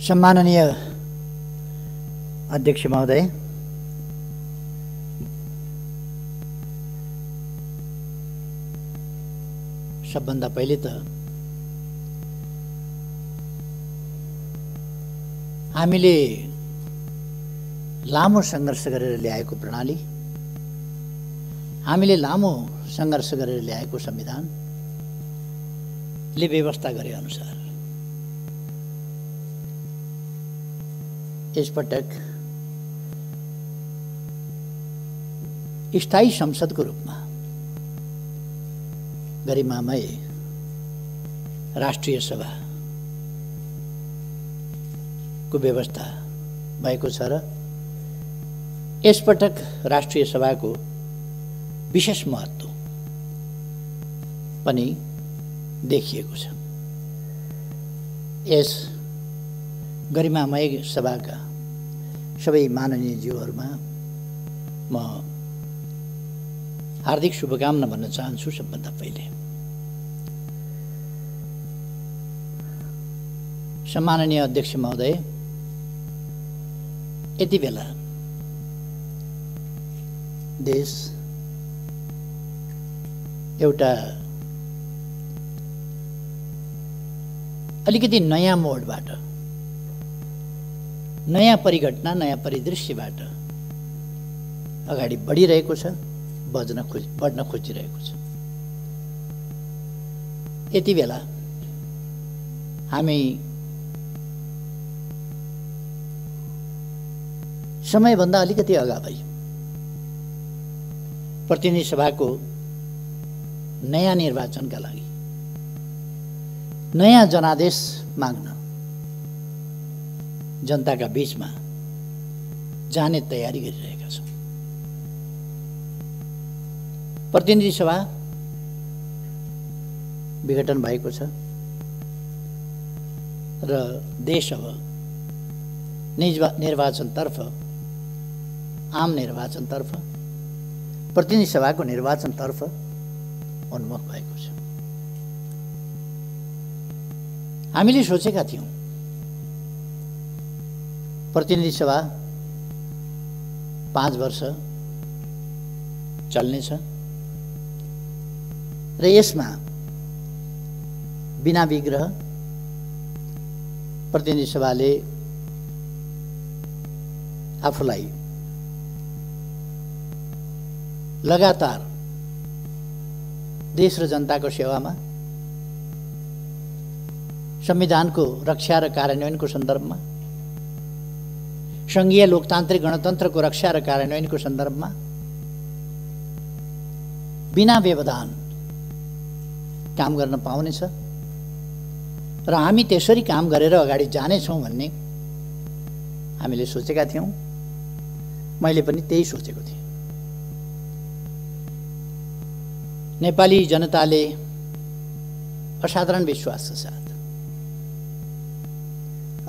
सम्माननीय अध्यक्ष महोदय, सबभन्दा पहिले त हामीले लामो सङ्घर्ष गरेर ल्याएको प्रणाली, हामीले लामो सङ्घर्ष गरेर ल्याएको संविधानले व्यवस्था गरे अनुसार यसपटक स्थायी संसदको रूपमा गरिमामय राष्ट्रिय सभाको व्यवस्था भएको छ र यसपटक राष्ट्रिय सभाको विशेष महत्त्व पनि देखिएको छ। यस गरिमामय सभाका सबै माननीय ज्यूहरूमा म हार्दिक शुभकामना भन्न चाहन्छु। सबभन्दा पहिले सम्माननीय अध्यक्ष महोदय, यति बेला देश एउटा अलिकति नयाँ मोडबाट, नयाँ परिघटना, नयाँ परिदृश्यबाट अगाडि बढिरहेको छ, बढ्न खोजिरहेको छ। यति बेला हामी समयभन्दा अलिकति अगावै प्रतिनिधि सभाको नयाँ निर्वाचनका लागि नयाँ जनादेश माग्न जनताका बीचमा जाने तयारी गरिरहेका छौँ। प्रतिनिधि सभा विघटन भएको छ र देश अब निर्वाचनतर्फ, आम निर्वाचनतर्फ, प्रतिनिधि सभाको निर्वाचनतर्फ उन्मुख भएको छ। हामीले सोचेका थियौँ प्रतिनिधि सभा 5 वर्ष चल्नेछ र यसमा बिना विग्रह प्रतिनिधि सभाले आफूलाई लगातार देश र जनताको सेवामा, संविधानको रक्षा र कार्यान्वयनको सन्दर्भमा, संघीय लोकतान्त्रिक गणतन्त्रको रक्षा र कार्यान्वयनको सन्दर्भमा बिना व्यवधान काम गर्न पाउनेछ र हामी त्यसरी काम गरेर अगाडि जानेछौँ भन्ने हामीले सोचेका थियौँ। मैले पनि त्यही सोचेको थिएँ। नेपाली जनताले असाधारण विश्वासका साथ,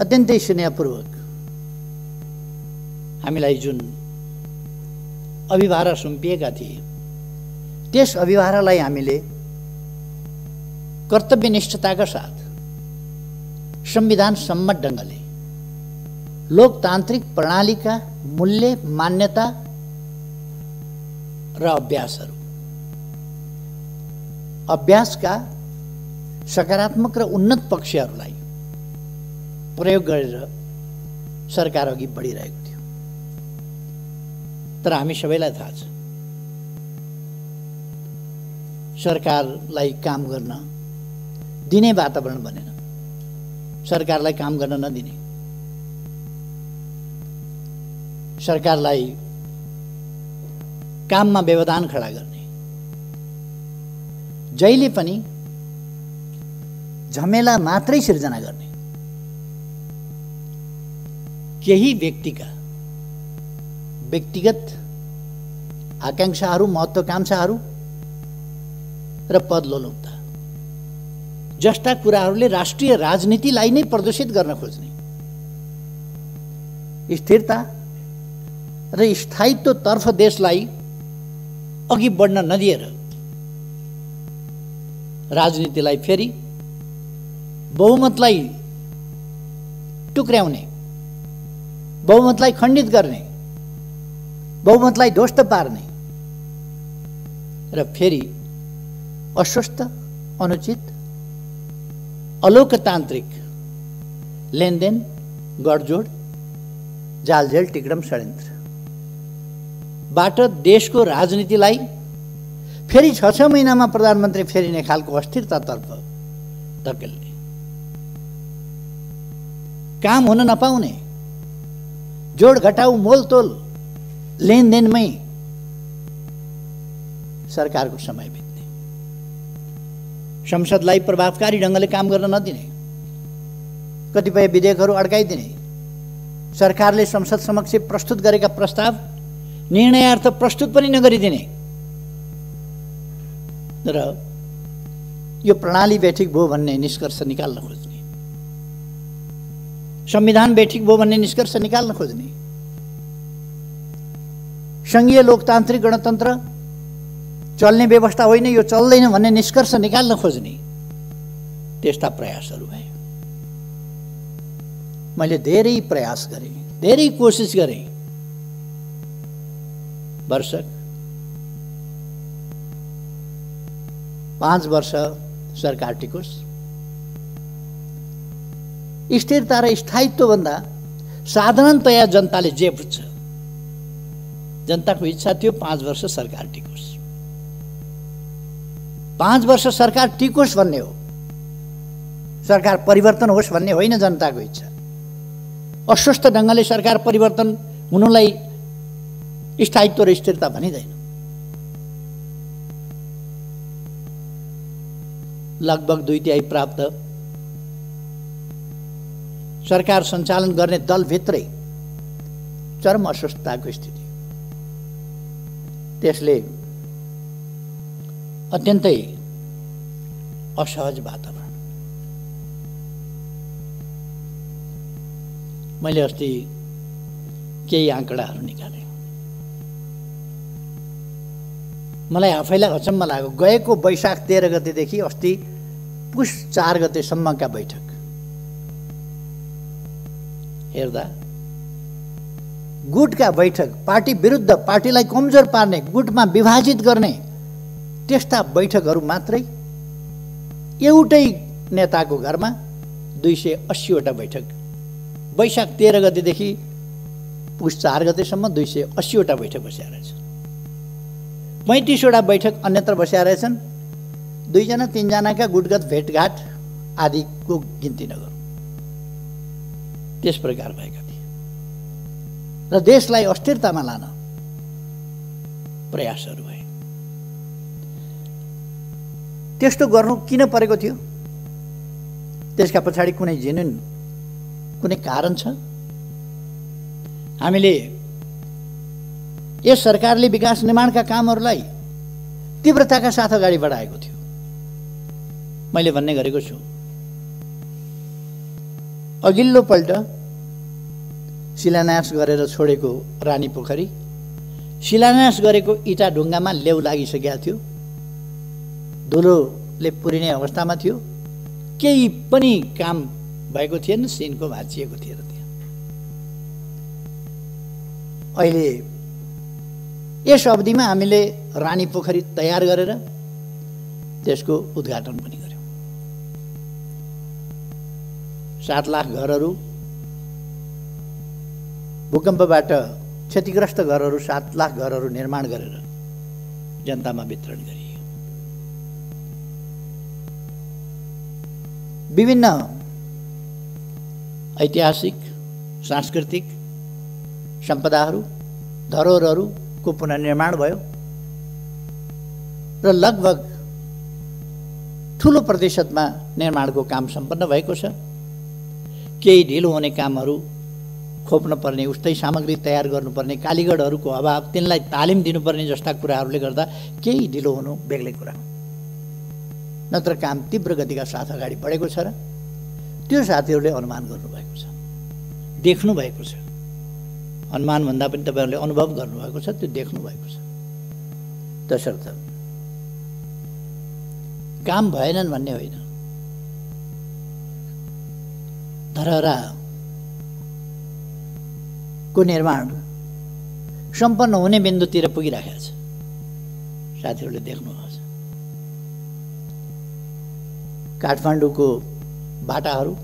अत्यन्तै स्नेहपूर्वक हामीलाई जुन अभिभारा सुम्पिएका थिए, त्यस अभिभारालाई हामीले कर्तव्यनिष्ठताका साथ संविधान सम्मत ढङ्गले लोकतान्त्रिक प्रणालीका मूल्य, मान्यता र अभ्यासका सकारात्मक र उन्नत पक्षहरूलाई प्रयोग गरेर सरकार अघि बढिरहेको थियो। तर हामी सबैलाई थाहा छ, सरकारलाई काम गर्न दिने वातावरण बनेन। सरकारलाई काम गर्न नदिने, सरकारलाई काममा व्यवधान खडा गर्ने, जहिले पनि झमेला मात्रै सिर्जना गर्ने, केही व्यक्तिका व्यक्तिगत आकांक्षाहरू, महत्त्वाकांक्षाहरू र पदलोलुपता जस्ता कुराहरूले राष्ट्रिय राजनीतिलाई नै प्रदूषित गर्न खोज्ने, स्थिरता र स्थायित्वतर्फ देशलाई अघि बढ्न नदिएर राजनीतिलाई फेरि बहुमतलाई टुक्र्याउने, बहुमतलाई खण्डित गर्ने, बहुमतलाई ध्वस्त पार्ने र फेरि अस्वस्थ, अनुचित, अलोकतान्त्रिक लेनदेन, गठजोड, जालझेल, टिक्रम, षड्यन्त्रबाट देशको राजनीतिलाई फेरि 6 महिनामा प्रधानमन्त्री फेरिने खालको अस्थिरतातर्फ धकेल्ने, काम हुन नपाउने, जोड घटाउ मोलतोल लेनदेनमै सरकारको समय बित्ने, संसदलाई प्रभावकारी ढङ्गले काम गर्न नदिने, कतिपय विधेयकहरू अड्काइदिने, सरकारले संसद समक्ष प्रस्तुत गरेका प्रस्ताव निर्णयार्थ प्रस्तुत पनि नगरिदिने र यो प्रणाली बैठक भयो भन्ने निष्कर्ष निकाल्न खोज्ने, संविधान बैठक भयो भन्ने निष्कर्ष निकाल्न खोज्ने, संघीय लोकतान्त्रिक गणतन्त्र चल्ने व्यवस्था होइन, यो चल्दैन भन्ने निष्कर्ष निकाल्न खोज्ने त्यस्ता प्रयासहरू भए। मैले धेरै प्रयास गरेँ, धेरै कोसिस गरेँ। वर्षक 5 वर्ष सरकार टिकोस्। स्थिरता र स्थायित्वभन्दा साधारणतया जनताले जे बुझ्छ, जनताको इच्छा थियो 5 वर्ष सरकार टिकोस्। 5 वर्ष सरकार टिकोस् भन्ने हो, सरकार परिवर्तन होस् भन्ने होइन जनताको इच्छा। अस्वस्थ ढङ्गले सरकार परिवर्तन हुनुलाई स्थायित्व र स्थिरता भनिँदैन। लगभग 2/3 प्राप्त सरकार सञ्चालन गर्ने दलभित्रै चरम अस्वस्थताको स्थिति, त्यसले अत्यन्तै असहज वातावरण। मैले अस्ति केही आँकडाहरू निकालेँ, मलाई आफैलाई अचम्म लाग्यो। गएको वैशाख 13 गतेदेखि अस्ति पुष 4 गतेसम्मका बैठक हेर्दा गुटका बैठक, पार्टी विरुद्ध, पार्टीलाई कमजोर पार्ने, गुटमा विभाजित गर्ने त्यस्ता बैठकहरू मात्रै एउटै नेताको घरमा 280 वटा बैठक, वैशाख 13 गतेदेखि पुष 4 गतेसम्म 280 वटा बैठक बसेका रहेछन्। 35 वटा बैठक अन्यत्र बसेका रहेछन्। 2 3 जनाका गुटगत भेटघाट आदिको गिन्ती नगरौँ, त्यस प्रकार भएका थिए र देशलाई अस्थिरतामा लान प्रयासहरू भए। त्यस्तो गर्नु किन परेको थियो? त्यसका पछाडि कुनै जेन्युन कुनै कारण छ? हामीले यस सरकारले विकास निर्माणका कामहरूलाई तीव्रताका साथ अगाडि बढाएको थियो। मैले भन्ने गरेको छु, अघिल्लो पल्ट शिलान्यास गरेर छोडेको रानी पोखरी शिलान्यास गरेको इटा ढुङ्गामा लेउ लागिसकेका थियो, धुलोले पुरिने अवस्थामा थियो, केही पनि काम भएको थिएन, सिनको भाँचिएको थिएन त्यहाँ। अहिले यस अवधिमा हामीले रानी पोखरी तयार गरेर त्यसको उद्घाटन पनि गर्यौँ। 7 लाख घरहरू, भूकम्पबाट क्षतिग्रस्त घरहरू, 7 लाख घरहरू निर्माण गरेर जनतामा वितरण गरियो। विभिन्न ऐतिहासिक, सांस्कृतिक सम्पदाहरू, धरोहरहरूको पुनर्निर्माण भयो र लगभग ठुलो प्रतिशतमा निर्माणको काम सम्पन्न भएको छ। केही ढिलो हुने कामहरू खोप्न पर्ने, उस्तै सामग्री तयार गर्नुपर्ने, कालीगढहरूको अभाव, तिनलाई तालिम दिनुपर्ने जस्ता कुराहरूले गर्दा केही ढिलो हुनु बेग्लै कुरा हो। नत्र काम तीव्र गतिका साथ अगाडि बढेको छ र त्यो साथीहरूले अनुमान गर्नुभएको छ, देख्नु भएको छ। अनुमान भन्दा पनि तपाईँहरूले अनुभव गर्नुभएको छ, त्यो देख्नु भएको छ। तसर्थ काम भएनन् भन्ने होइन। धरहरा को निर्माण सम्पन्न हुने बिन्दुतिर पुगिराखेको छ। साथीहरूले देख्नुभएको छ काठमाडौँको बाटाहरू,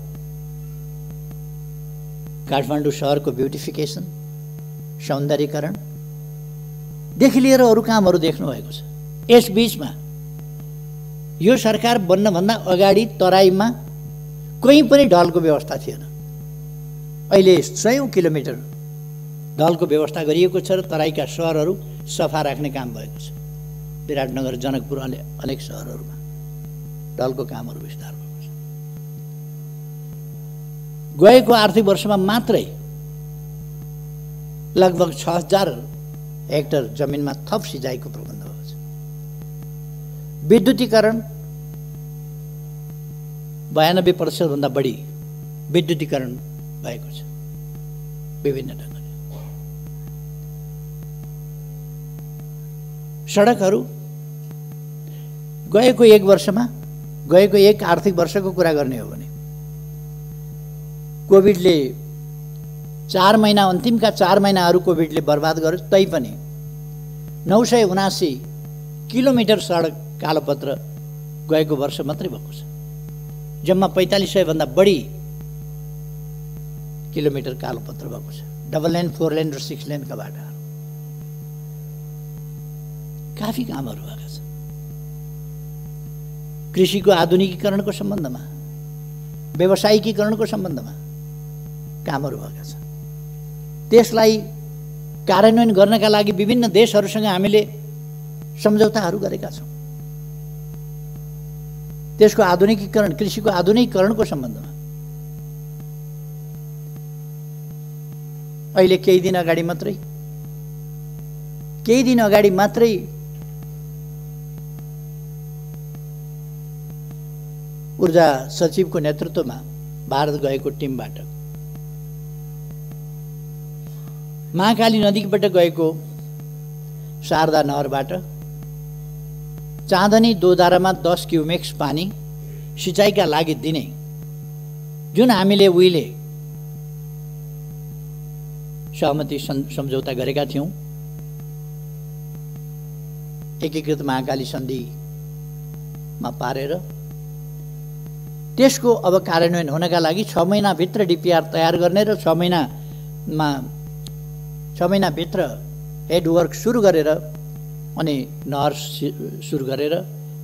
काठमाडौँ शहरको ब्युटिफिकेसन, सौन्दर्यीकरणदेखि लिएर अरू कामहरू देख्नुभएको छ। यस बीचमा यो सरकार बन्नभन्दा अगाडि तराईमा कहीँ पनि ढलको व्यवस्था थिएन। अहिले 100 किलोमिटर ढलको व्यवस्था गरिएको छ र तराईका सहरहरू सफा राख्ने काम भएको छ। विराटनगर, जनकपुर, अनेक सहरहरूमा ढलको कामहरू विस्तार भएको छ। गएको आर्थिक वर्षमा मात्रै लगभग 6000 हेक्टर जमिनमा थप सिँचाइको प्रबन्ध भएको छ। विद्युतीकरण 92% भन्दा बढी विद्युतीकरण भएको छ विभिन्न ढङ्गले। सडकहरू गएको एक वर्षमा, गएको एक आर्थिक वर्षको कुरा गर्ने हो भने कोभिडले 4 महिना, अन्तिमका 4 महिनाहरू कोभिडले बर्बाद गर्यो, तैपनि 979 किलोमिटर सडक कालोपत्र गएको वर्ष मात्रै भएको छ। जम्मा 4500 भन्दा बढी किलोमिटर कालोपत्र भएको छ। डबल लेन, 4 लेन र 6 लेनका बाटाहरू, काफी कामहरू भएका छन्। कृषिको आधुनिकीकरणको सम्बन्धमा, व्यावसायिकीकरणको सम्बन्धमा कामहरू भएका छन्। त्यसलाई कार्यान्वयन गर्नका लागि विभिन्न देशहरूसँग हामीले सम्झौताहरू गरेका छौँ। त्यसको आधुनिकीकरण, कृषिको आधुनिकीकरणको सम्बन्धमा अहिले केही दिन अगाडि मात्रै ऊर्जा सचिवको नेतृत्वमा भारत गएको टिमबाट महाकाली नदीबाट गएको शारदा नहरबाट चाँदनी दोधारामा 10 क्युमेक्स पानी सिँचाइका लागि दिने जुन हामीले उहिले सहमति सम्झौता गरेका थियौँ, एकीकृत महाकाली सन्धिमा पारेर त्यसको अब कार्यान्वयन हुनका लागि 6 महिनाभित्र डिपिआर तयार गर्ने र 6 महिनाभित्र हेडवर्क सुरु गरेर अनि नहर सुरु गरेर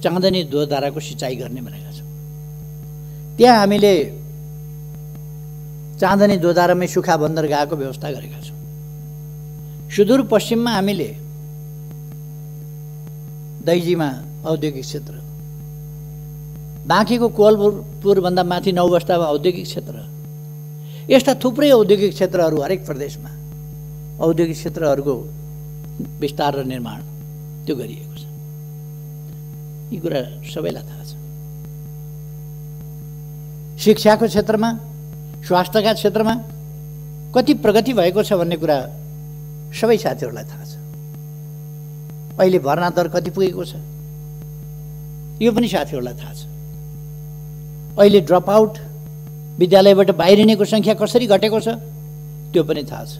चाँदनी दोधाराको सिँचाइ गर्ने भनेका छौँ। त्यहाँ हामीले चाँदनी दोधारामै सुखा बन्दरगाहको व्यवस्था गरेका छौँ। सुदूरपश्चिममा हामीले दैजीमा औद्योगिक क्षेत्र, बाँकीको कोलपुरभन्दा माथि 9 बस्तामा औद्योगिक क्षेत्र, यस्ता थुप्रै औद्योगिक क्षेत्रहरू हरेक प्रदेशमा औद्योगिक क्षेत्रहरूको विस्तार र निर्माण त्यो गरिएको छ। यी कुरा सबैलाई थाहा छ। शिक्षाको क्षेत्रमा, स्वास्थ्यका क्षेत्रमा कति प्रगति भएको छ भन्ने कुरा सबै साथीहरूलाई थाहा छ। अहिले भर्ना दर कति पुगेको छ यो पनि साथीहरूलाई थाहा छ। अहिले ड्रप आउट, विद्यालयबाट बाहिरिनेको सङ्ख्या कसरी घटेको छ त्यो पनि थाहा छ।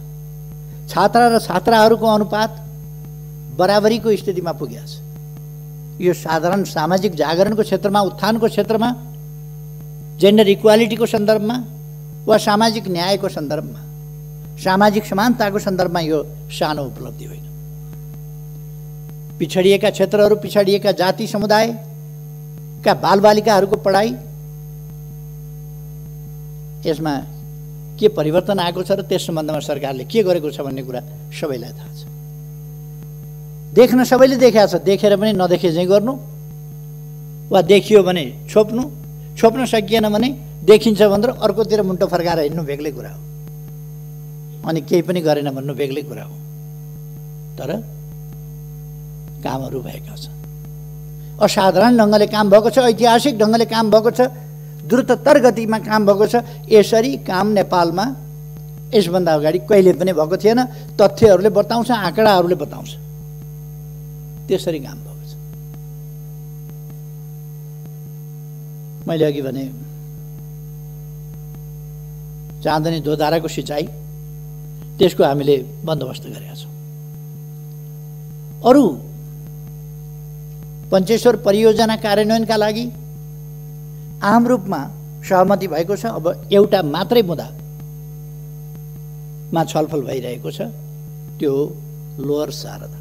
छात्रा र छात्राहरूको अनुपात बराबरीको स्थितिमा पुगेको छ। यो साधारण सामाजिक जागरणको क्षेत्रमा, उत्थानको क्षेत्रमा, जेन्डर इक्वालिटीको सन्दर्भमा वा सामाजिक न्यायको सन्दर्भमा, सामाजिक समानताको सन्दर्भमा यो सानो उपलब्धि होइन। पिछडिएका क्षेत्रहरू, पिछडिएका जाति समुदायका बालबालिकाहरूको पढाइ, यसमा के परिवर्तन आएको छ र त्यस सम्बन्धमा सरकारले के गरेको छ भन्ने कुरा सबैलाई थाहा छ। देख्न सबैले देखेको छ, देखेर पनि नदेखे चाहिँ गर्नु वा देखियो भने छोप्न सकिएन भने देखिन्छ भनेर अर्कोतिर मुन्टो फर्काएर हिँड्नु बेग्लै कुरा हो, अनि केही पनि गरेन भन्नु बेग्लै कुरा हो। तर कामहरू भएका छन्, असाधारण ढङ्गले काम भएको छ, ऐतिहासिक ढङ्गले काम भएको छ, द्रुततर गतिमा काम भएको छ। यसरी काम नेपालमा यसभन्दा अगाडि कहिले पनि भएको थिएन। तथ्यहरूले बताउँछ, आँकडाहरूले बताउँछ, त्यसरी काम भएको छ। मैले अघि भने चाँदनी दोधाराको सिँचाइ त्यसको हामीले बन्दोबस्त गरेका छौँ। अरू पञ्चेश्वर परियोजना कार्यान्वयनका लागि आम रूपमा सहमति भएको छ। अब एउटा मात्रै मुद्दामा छलफल भइरहेको छ, त्यो लोअर शारदा।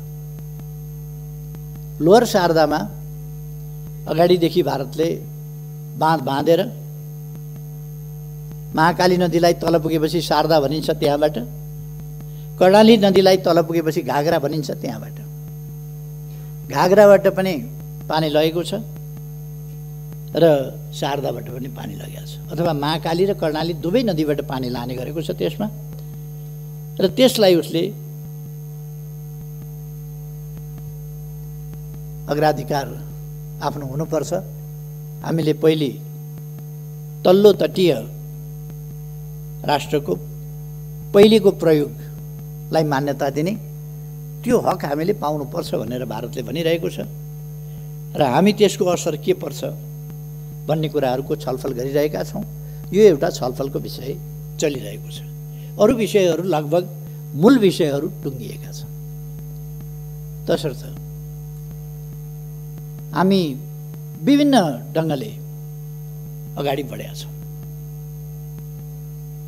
लोअर शारदामा अगाडिदेखि भारतले बाँध बाँधेर महाकाली नदीलाई तल पुगेपछि शारदा भनिन्छ, त्यहाँबाट कर्णाली नदीलाई तल पुगेपछि घागरा भनिन्छ, त्यहाँबाट घागराबाट पनि पानी लगेको छ र शारदाबाट पनि पानी लगेको छ, अथवा महाकाली र कर्णाली दुवै नदीबाट पानी लाने गरेको छ त्यसमा। र त्यसलाई उसले अग्राधिकार आफ्नो हुनुपर्छ। हामीले पहिले तल्लो तटीय राष्ट्रको पहिलेको प्रयोगलाई मान्यता दिने त्यो हक हामीले पाउनुपर्छ भनेर भारतले भनिरहेको छ र हामी त्यसको असर के पर्छ भन्ने कुराहरूको छलफल गरिरहेका छौँ। यो एउटा छलफलको विषय चलिरहेको छ। अरू विषयहरू लगभग मूल विषयहरू टुङ्गिएका छन्। तसर्थ हामी विभिन्न ढङ्गले अगाडि बढेका छौँ।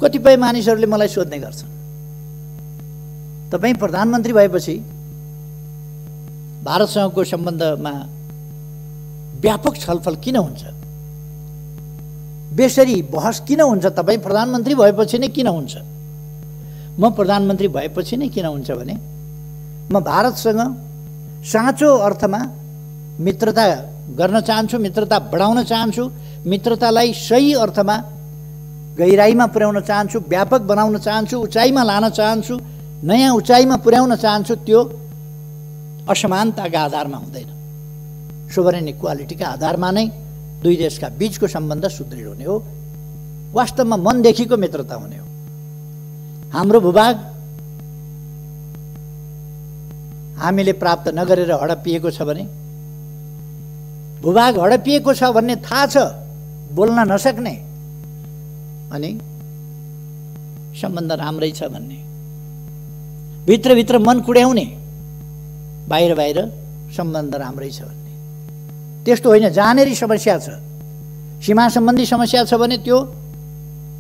कतिपय मानिसहरूले मलाई सोध्ने गर्छन्, तपाईँ प्रधानमन्त्री भएपछि भारतसँगको सम्बन्धमा व्यापक छलफल किन हुन्छ, बेसरी बहस किन हुन्छ, तपाईँ प्रधानमन्त्री भएपछि नै किन हुन्छ? म प्रधानमन्त्री भएपछि नै किन हुन्छ भने म भारतसँग साँचो अर्थमा मित्रता गर्न चाहन्छु, मित्रता बढाउन चाहन्छु, मित्रतालाई सही अर्थमा गहिराईमा पुर्याउन चाहन्छु, व्यापक बनाउन चाहन्छु, उचाइमा लान चाहन्छु, नयाँ उचाइमा पुर्याउन चाहन्छु। त्यो असमानताका आधारमा हुँदैन, सोभरेन इक्वालिटीका आधारमा नै दुई देशका बीचको सम्बन्ध सुदृढ हुने हो, वास्तवमा मनदेखिको मित्रता हुने हो। हाम्रो भूभाग हामीले प्राप्त नगरेर हडपिएको छ भने, भूभाग हडपिएको छ भन्ने थाहा छ, बोल्न नसक्ने, अनि सम्बन्ध राम्रै छ भन्ने, भित्रभित्र मन कुड्याउने, बाहिर बाहिर सम्बन्ध राम्रै छ भन्ने, त्यस्तो होइन। जहाँनेरि समस्या छ, सीमा सम्बन्धी समस्या छ भने त्यो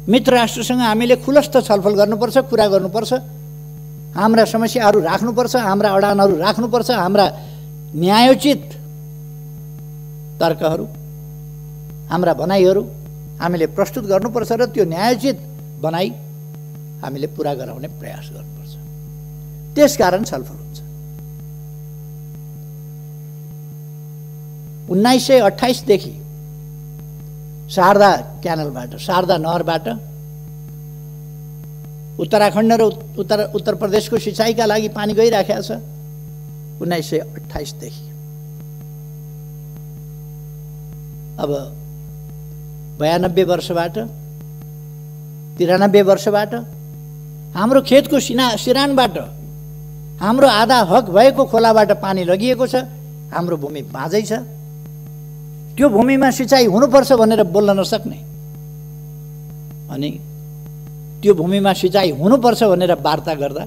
मित्र राष्ट्रसँग हामीले खुलस्त छलफल गर्नुपर्छ, कुरा गर्नुपर्छ, हाम्रा समस्याहरू राख्नुपर्छ, हाम्रा अडानहरू राख्नुपर्छ, हाम्रा न्यायोचित तर्कहरू, हाम्रा भनाइहरू हामीले प्रस्तुत गर्नुपर्छ र त्यो न्यायोचित भनाइ हामीले पुरा गराउने प्रयास गर्नुपर्छ। त्यसकारण छलफल हुन्छ। 1928 देखि शारदा क्यानलबाट, शारदा नहरबाट उत्तराखण्ड र उत्तर प्रदेशको सिँचाइका लागि पानी गइराखेको छ। 1928 देखि अब 92 वर्षबाट 93 वर्षबाट हाम्रो खेतको सिरानबाट हाम्रो आधा हक भएको खोलाबाट पानी लगिएको छ। हाम्रो भूमि बाँझै छ। त्यो भूमिमा सिँचाइ हुनुपर्छ भनेर बोल्न नसक्ने, अनि त्यो भूमिमा सिँचाइ हुनुपर्छ भनेर वार्ता गर्दा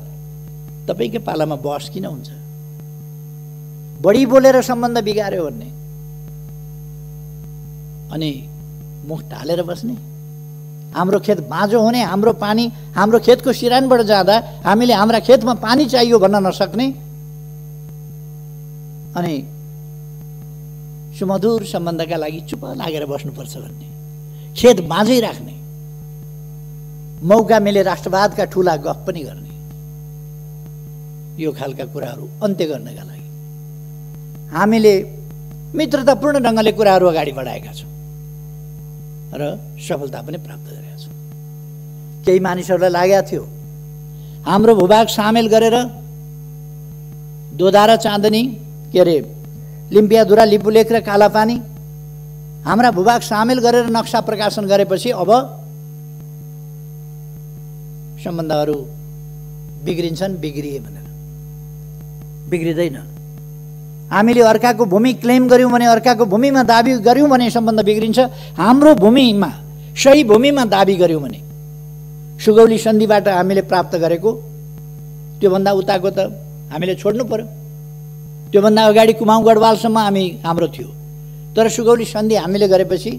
तपाईँकै पालामा बहस किन हुन्छ? बढी बोलेर सम्बन्ध बिगार्यो भन्ने, अनि मुख ढालेर बस्ने, हाम्रो खेत बाँझो हुने, हाम्रो पानी हाम्रो खेतको सिरानबाट जाँदा हामीले हाम्रा खेतमा पानी चाहियो भन्न नसक्ने, अनि सुमधुर सम्बन्धका लागि चुप लागेर बस्नुपर्छ भन्ने, खेत बाँझै राख्ने, मौका मिले राष्ट्रवादका ठुला गफ पनि गर्ने, यो खालका कुराहरू अन्त्य गर्नका लागि हामीले मित्रतापूर्ण ढङ्गले कुराहरू अगाडि बढाएका छौँ र सफलता पनि प्राप्त गरेका छौँ। केही मानिसहरूलाई लागेको थियो हाम्रो भूभाग सामेल गरेर दोधारा चाँदनी, के अरे लिम्पियाधुरा, लिपुलेख र कालापानी हाम्रा भूभाग सामेल गरेर नक्सा प्रकाशन गरेपछि अब सम्बन्धहरू बिग्रिन्छन्, बिग्रिए भनेर बिग्रिँदैन। हामीले अर्काको भूमि क्लेम गर्यौँ भने, अर्काको भूमिमा दाबी गर्यौँ भने सम्बन्ध बिग्रिन्छ। हाम्रो भूमिमा, सही भूमिमा दाबी गर्यौँ भने, सुगौली सन्धिबाट हामीले प्राप्त गरेको त्योभन्दा उताको त हामीले छोड्नु पर्यो। त्योभन्दा अगाडि कुमाउँ गढवालसम्म हाम्रो थियो, तर सुगौली सन्धि हामीले गरेपछि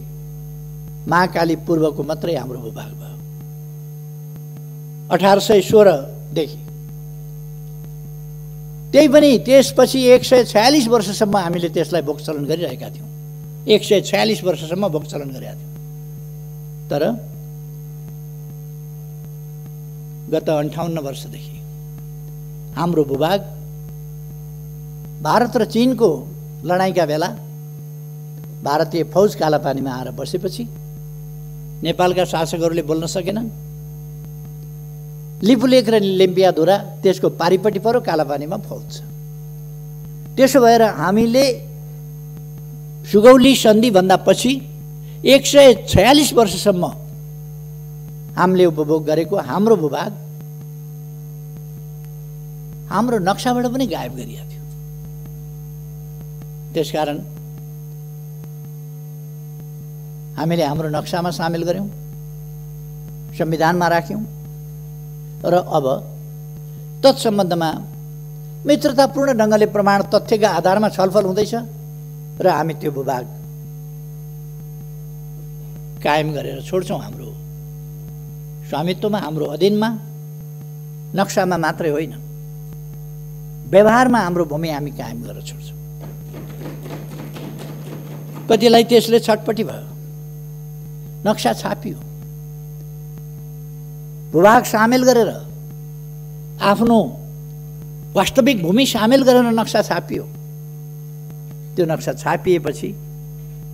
महाकाली पूर्वको मात्रै हाम्रो भूभाग भयो। 1816 देखि त्यही पनि त्यसपछि 146 वर्षसम्म हामीले त्यसलाई बोक्चलन गरिरहेका थियौँ। 146 वर्षसम्म बोक्चलन गरेका थियौँ। तर गत 58 वर्षदेखि हाम्रो भूभाग भारत र चीनको लडाईँका बेला भारतीय फौज कालापानीमा आएर बसेपछि नेपालका शासकहरूले बोल्न सकेनन्। लिपुलेख र लेम्पियाधुरा त्यसको पारिपट्टि पर्यो, कालापानीमा फौज छ। त्यसो भएर हामीले सुगौली सन्धिभन्दा पछि 146 वर्षसम्म हामीले उपभोग गरेको हाम्रो भूभाग हाम्रो नक्साबाट पनि गायब गरिएको थियो। त्यसकारण हामीले हाम्रो नक्सामा सामेल गर्यौं, संविधानमा राख्यौं र अब तत्सम्बन्धमा मित्रतापूर्ण ढङ्गले प्रमाण तथ्यका आधारमा छलफल हुँदैछ र हामी त्यो भूभाग कायम गरेर छोड्छौं। हाम्रो स्वामित्वमा, हाम्रो अधीनमा, नक्सामा मात्रै होइन, व्यवहारमा हाम्रो भूमि हामी कायम गरेर छोड्छौं। कतिलाई त्यसले छटपटी भयो, नक्सा छापियो, भूभाग सामेल गरेर आफ्नो वास्तविक भूमि सामेल गरेर नक्सा छापियो। त्यो नक्सा छापिएपछि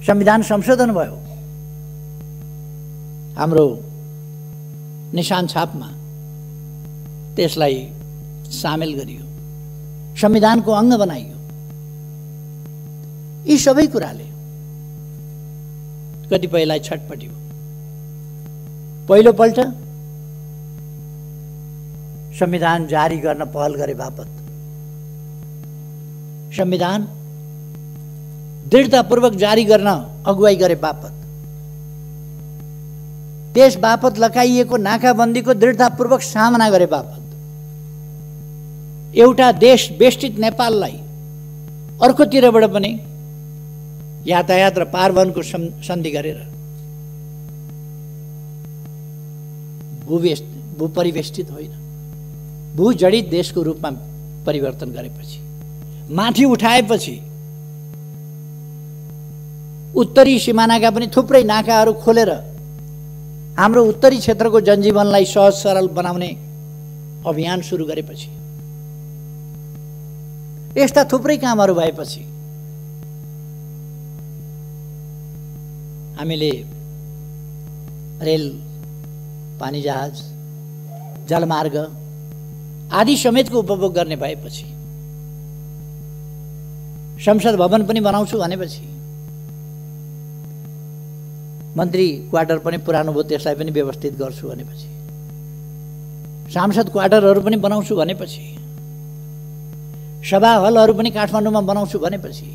संविधान संशोधन भयो। हाम्रो निशान छापमा त्यसलाई सामेल गरियो, संविधानको अङ्ग बनाइयो। यी सबै कुराले कतिपयलाई छटपटी हो। पहिलोपल्ट संविधान जारी गर्न पहल गरे बापत, संविधान दृढतापूर्वक जारी गर्न अगुवाई गरे बापत, त्यस बापत लगाइएको नाकाबन्दीको दृढतापूर्वक सामना गरे बापत, एउटा देश बेष्टित नेपाललाई अर्कोतिरबाट पनि यातायात र पारवहनको सन्धि गरेर भूपरिवेष्टित होइन, भूजडित देशको रूपमा परिवर्तन गरेपछि, माथि उठाएपछि, उत्तरी सिमानाका पनि थुप्रै नाकाहरू खोलेर हाम्रो उत्तरी क्षेत्रको जनजीवनलाई सहज सरल बनाउने अभियान सुरु गरेपछि, यस्ता थुप्रै कामहरू भएपछि हामीले रेल, पानी जहाज, जलमार्ग आदि समेतको उपभोग गर्ने भएपछि, संसद भवन पनि बनाउँछु भनेपछि, मन्त्री क्वार्टर पनि पुरानो भयो त्यसलाई पनि व्यवस्थित गर्छु भनेपछि, सांसद क्वार्टरहरू पनि बनाउँछु भनेपछि, सभा हलहरू पनि काठमाडौँमा बनाउँछु भनेपछि,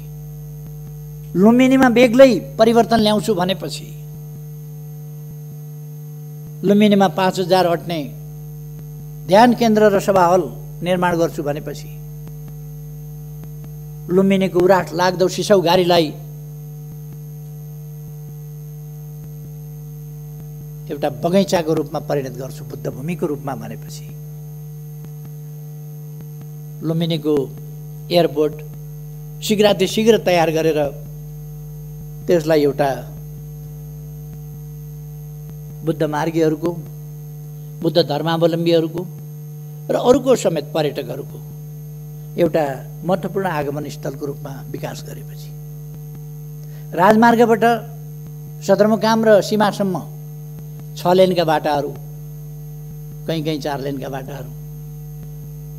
लुम्बिनीमा बेग्लै परिवर्तन ल्याउँछु भनेपछि, लुम्बिनीमा 5000 अट्ने ध्यान केन्द्र र सभा हल निर्माण गर्छु भनेपछि, लुम्बिनीको उराट लाग्दो सिसौ गारीलाई एउटा बगैँचाको रूपमा परिणत गर्छु, बुद्ध भूमिको रूपमा भनेपछि, लुम्बिनीको एयरपोर्ट शीघ्र तयार गरेर त्यसलाई एउटा बुद्ध मार्गीहरूको, बुद्ध धर्मावलम्बीहरूको र अरूको समेत पर्यटकहरूको एउटा महत्त्वपूर्ण आगमन स्थलको रूपमा विकास गरेपछि, राजमार्गबाट सदरमुकाम र सीमासम्म 6 लेनका बाटाहरू, कहीँ 4 लेनका बाटाहरू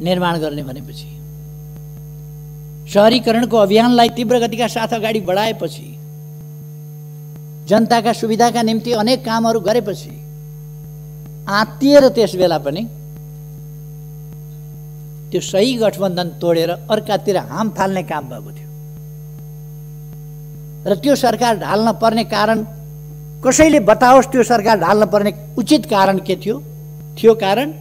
निर्माण गर्ने भनेपछि, शहरीकरणको अभियानलाई तीव्र गतिका साथ अगाडि बढाएपछि, जनताका सुविधाका निम्ति अनेक कामहरू गरेपछि, आत्तिएर त्यस बेला पनि त्यो सही गठबन्धन तोडेर अर्कातिर हाम फाल्ने काम भएको थियो र त्यो सरकार ढाल्न पर्ने कारण कसैले बताओस्। त्यो सरकार ढाल्न पर्ने उचित कारण के थियो? कारण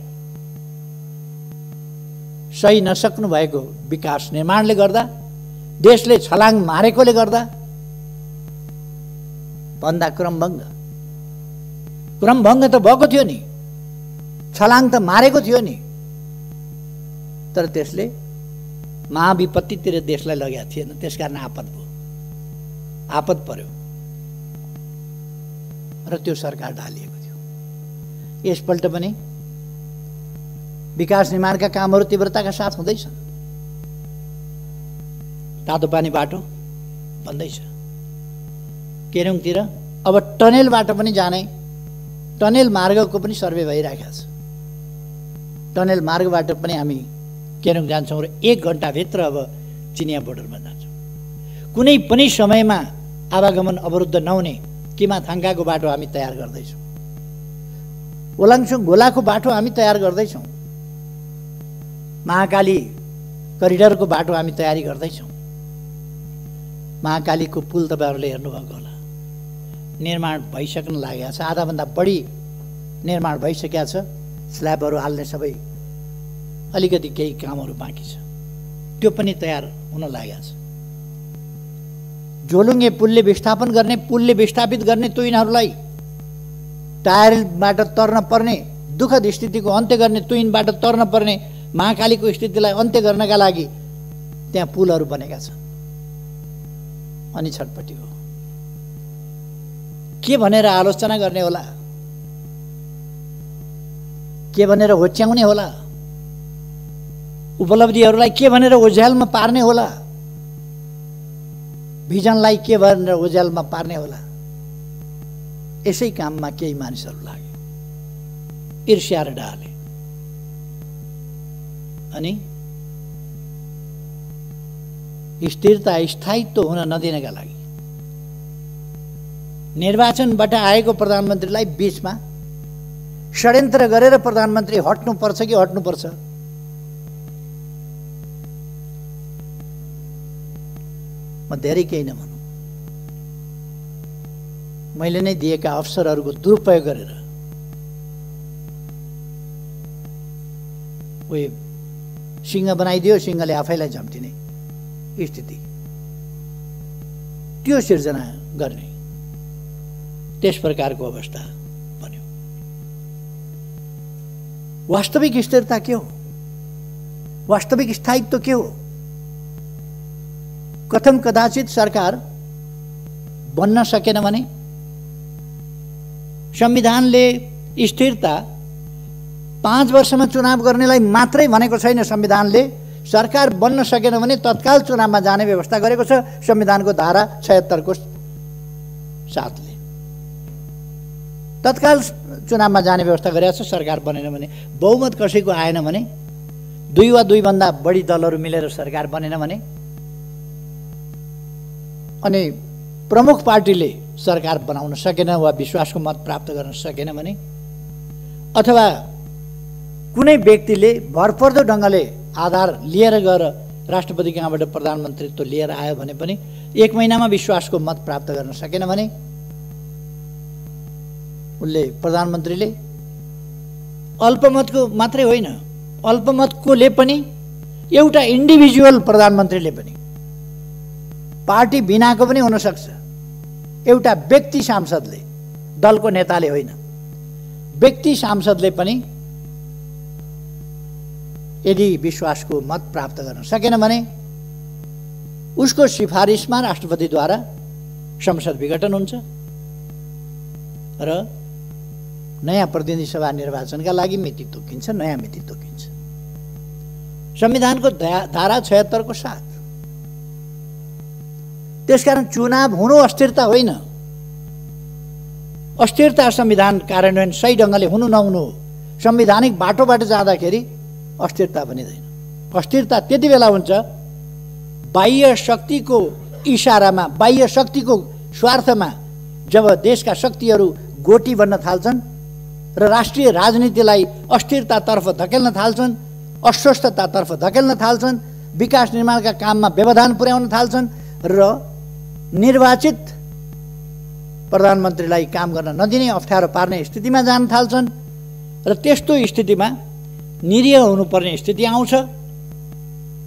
सही नसक्नु भएको विकास निर्माणले गर्दा, देशले छलाङ मारेकोले गर्दा भन्दा क्रमभङ्ग त भएको थियो नि, छलाङ त मारेको थियो नि, तर त्यसले महाविपत्तितिर देशलाई लगेको थिएन। त्यसकारण आपद पर्यो र त्यो सरकार ढालिएको थियो। यसपल्ट पनि विकास निर्माणका कामहरू तीव्रताका साथ हुँदैछन्। तातो पानी बाटो बन्दैछ। केरुङतिर अब टनेलबाट पनि जाने, टनेल मार्गको पनि सर्वे भइरहेको छ। टनेल मार्गबाट पनि हामी केरुङ जान्छौँ र 1 घण्टाभित्र अब चिनिया बोर्डरमा जान्छौँ। कुनै पनि समयमा आवागमन अवरुद्ध नहुने किमाथाङ्काको बाटो हामी तयार गर्दैछौँ। ओलाङचुङ घोलाको बाटो हामी तयार गर्दैछौँ। महाकाली करिडरको बाटो हामी तयारी गर्दैछौँ। महाकालीको पुल तपाईँहरूले हेर्नुभएको होला, निर्माण भइसक्न लागेको छ। आधाभन्दा बढी निर्माण भइसकेको छ। स्ल्याबहरू हाल्ने सबै अलिकति केही कामहरू बाँकी छ, त्यो पनि तयार हुन लागेको छ। झोलुङ्गे पुलले विस्थापित गर्ने तुइनहरूलाई टायरबाट तर्न पर्ने, दुःखद स्थितिको अन्त्य गर्ने, तुइनबाट तर्न पर्ने महाकालीको स्थितिलाई अन्त्य गर्नका लागि त्यहाँ पुलहरू बनेका छन्। अनि छटपटी हो, के भनेर आलोचना गर्ने होला, के भनेर होच्याउने होला, उपलब्धिहरूलाई के भनेर ओझ्यालमा पार्ने होला, भिजनलाई के भनेर ओझ्यालमा पार्ने होला। यसै काममा केही मानिसहरू लागे, ईर्ष्या र डाले। अनि स्थिरता स्थायित्व हुन नदिनका लागि निर्वाचनबाट आएको प्रधानमन्त्रीलाई बीचमा षड्यन्त्र गरेर प्रधानमन्त्री हट्नुपर्छ कि हट्नुपर्छ, म धेरै केही नभनौँ, मैले नै दिएका अवसरहरूको दुरुपयोग गरेर उही सिंह बनाइदियो, सिंहले आफैलाई झम्टिने स्थिति, त्यो सिर्जना गर्ने, त्यस प्रकारको अवस्था बन्यो। वास्तविक स्थिरता के हो, वास्तविक स्थायित्व के हो? कथम कदाचित सरकार बन्न सकेन भने संविधानले स्थिरता 5 वर्षमा चुनाव गर्नेलाई मात्रै भनेको छैन। संविधानले सरकार बन्न सकेन भने तत्काल चुनावमा जाने व्यवस्था गरेको छ संविधानको धारा 76 को साथले। तत्काल चुनावमा जाने व्यवस्था गरेको छ। सरकार बनेन भने, बहुमत कसैको आएन भने, 2 वा 2 भन्दा बढी दलहरू मिलेर सरकार बनेन भने, अनि प्रमुख पार्टीले सरकार बनाउन सकेन वा विश्वासको मत प्राप्त गर्न सकेन भने, अथवा कुनै व्यक्तिले भरपर्दो ढङ्गले आधार लिएर गएर राष्ट्रपति कहाँबाट प्रधानमन्त्रीत्व लिएर आयो भने पनि 1 महिनामा विश्वासको मत प्राप्त गर्न सकेन भने उनले, प्रधानमन्त्रीले अल्पमतको मात्रै होइन, अल्पमतकोले पनि, एउटा इन्डिभिजुअल प्रधानमन्त्रीले पनि, पार्टी बिनाको पनि हुन सक्छ, एउटा व्यक्ति सांसदले, दलको नेताले होइन, व्यक्ति सांसदले पनि यदि विश्वासको मत प्राप्त गर्न सकेन भने उसको सिफारिसमा राष्ट्रपतिद्वारा संसद विघटन हुन्छ र नयाँ प्रतिनिधि सभा निर्वाचनका लागि मिति तोकिन्छ, नयाँ मिति तोकिन्छ संविधानको धारा 76 को साथ। त्यसकारण चुनाव हुनु अस्थिरता होइन, अस्थिरता संविधान कार्यान्वयन सही ढङ्गले हुनु नहुनु हो। संवैधानिक बाटोबाट जाँदाखेरि अस्थिरता बनिँदैन। अस्थिरता त्यति बेला हुन्छ बाह्य शक्तिको इशारामा, बाह्य शक्तिको स्वार्थमा, जब देशका शक्तिहरू गोटी बन्न थाल्छन् र राष्ट्रिय राजनीतिलाई अस्थिरतातर्फ धकेल्न थाल्छन्, अस्वस्थतातर्फ धकेल्न थाल्छन्, विकास निर्माणका काममा व्यवधान पुर्याउन थाल्छन् र निर्वाचित प्रधानमन्त्रीलाई काम गर्न नदिने, अप्ठ्यारो पार्ने स्थितिमा जान थाल्छन् र त्यस्तो स्थितिमा निरीह हुनुपर्ने स्थिति आउँछ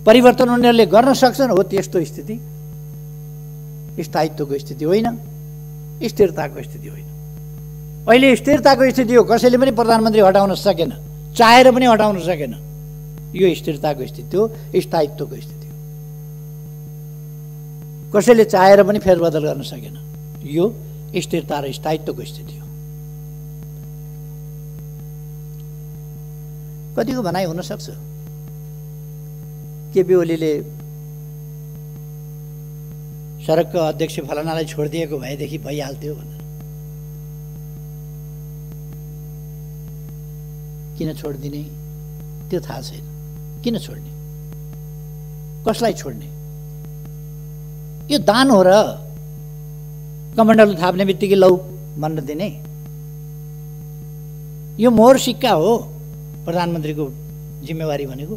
परिवर्तन उनीहरूले गर्न सक्छन्। हो त्यस्तो स्थिति स्थायित्वको स्थिति होइन, स्थिरताको स्थिति होइन। अहिले स्थिरताको स्थिति हो, कसैले पनि प्रधानमन्त्री हटाउन सकेन, चाहेर पनि हटाउन सकेन। यो स्थिरताको स्थिति हो, स्थायित्वको स्थिति हो। कसैले चाहेर पनि फेरबदल गर्न सकेन। यो स्थिरता र स्थायित्वको स्थिति हो। कतिको भनाइ हुन सक्छ केपी ओलीले सडकको अध्यक्ष फलानालाई छोडिदिएको भएदेखि भइहाल्थ्यो भनेर। किन छोडिदिने त्यो थाहा छैन। किन छोड्ने, कसलाई छोड्ने? यो दान हो र कमण्डलु थाप्ने बित्तिकै लौ भन्न दिने? यो मोहर सिक्का हो प्रधानमन्त्रीको जिम्मेवारी भनेको।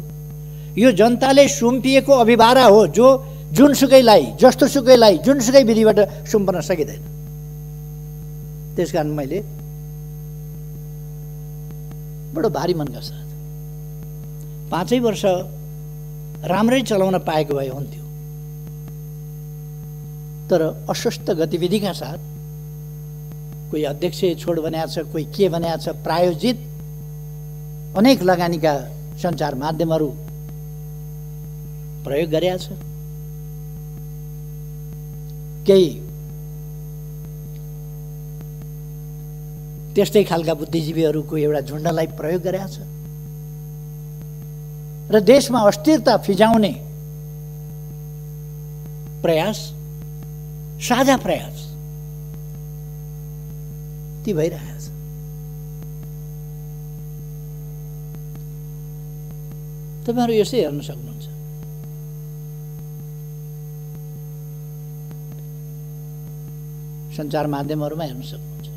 यो जनताले सुम्पिएको अभिभारा हो, जो जुनसुकैलाई, जस्तोसुकैलाई, जुनसुकै विधिबाट सुम्पन सकिँदैन। त्यसकारण मैले बडो भारी मनका साथ 5 वर्ष राम्रै चलाउन पाएको भए हुन्थ्यो, तर अस्वस्थ गतिविधिका साथ कोही अध्यक्ष छोड बनाएको छ, कोही के बनाएको छ, प्रायोजित अनेक लगानीका सञ्चार माध्यमहरू प्रयोग गरेका छ, केही त्यस्तै खालका बुद्धिजीवीहरूको एउटा झुण्डलाई प्रयोग गरेका छ र देशमा अस्थिरता फिजाउने प्रयास, साझा प्रयास ती भइरहेको छ। तपाईहरु यसै हेर्न सक्नुहुन्छ। सञ्चार माध्यमहरुमा हेर्न सक्नुहुन्छ।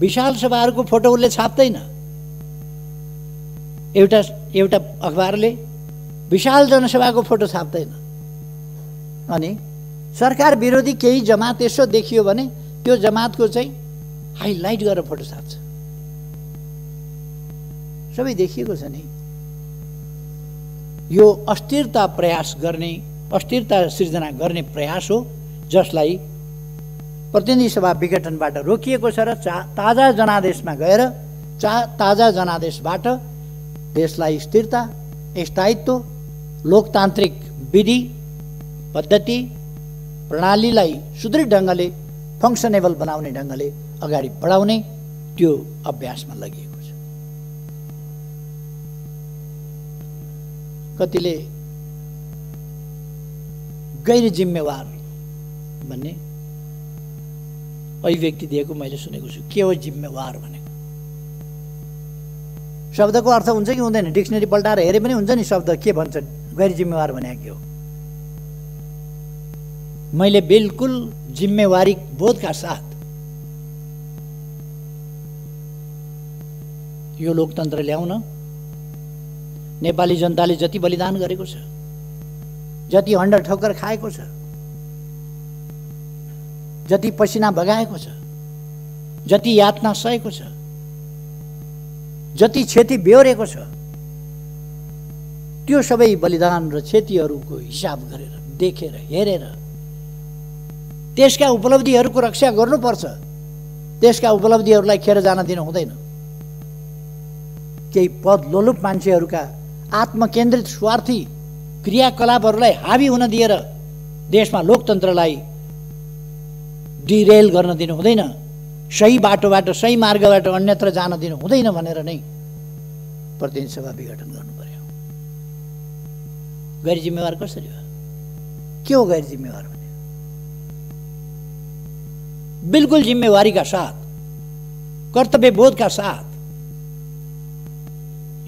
विशाल सभाहरुको फोटो उसले छाप्दैन। एउटा अखबारले विशाल जनसभाको फोटो छाप्दैन। अनि सरकार विरोधी केही जमात यसो देखियो भने त्यो जमातको चाहिँ हाइलाइट गरेर फोटो छाप्छ। सबै देखिएको छ नि। यो अस्थिरता प्रयास गर्ने, अस्थिरता सिर्जना गर्ने प्रयास हो, जसलाई प्रतिनिधि सभा विघटनबाट रोकिएको छ र ताजा जनादेशमा गएर ताजा जनादेशबाट देशलाई स्थिरता, स्थायित्व, लोकतान्त्रिक विधि पद्धति प्रणालीलाई सुदृढ ढङ्गले फङ्सनेबल बनाउने ढङ्गले अगाडि बढाउने त्यो अभ्यासमा लगिएको छ। कतिले गैर जिम्मेवार भन्ने अभिव्यक्ति दिएको मैले सुनेको छु। के हो जिम्मेवार भनेको? शब्दको अर्थ हुन्छ कि हुँदैन? डिक्सनरी पल्टाएर हेरे पनि हुन्छ नि शब्द के भन्छ गैर जिम्मेवार भनेको के हो। मैले बिल्कुल जिम्मेवारी बोधका साथ यो लोकतन्त्र ल्याउन नेपाली जनताले जति बलिदान गरेको छ, जति हण्डर ठोक्कर खाएको छ, जति पसिना बगाएको छ, जति यातना सहेको छ, जति क्षति बेहोरेको छ, त्यो सबै बलिदान र क्षतिहरूको हिसाब गरेर, देखेर, हेरेर त्यसका उपलब्धिहरूको रक्षा गर्नुपर्छ। त्यसका उपलब्धिहरूलाई खेर जान दिनु हुँदैन। केही पद लोलुप मान्छेहरूका आत्मकेन्द्रित स्वार्थी क्रियाकलापहरूलाई हावी हुन दिएर देशमा लोकतन्त्रलाई डिरेल गर्न दिनु हुँदैन। सही बाटोबाट, सही मार्गबाट अन्यत्र जान दिनु हुँदैन भनेर नै प्रतिनिधि सभा विघटन गर्नु पर्यो। गैर जिम्मेवार कसरी हो? के हो गैर जिम्मेवार भने? बिल्कुल जिम्मेवारीका साथ, कर्तव्य बोधका साथ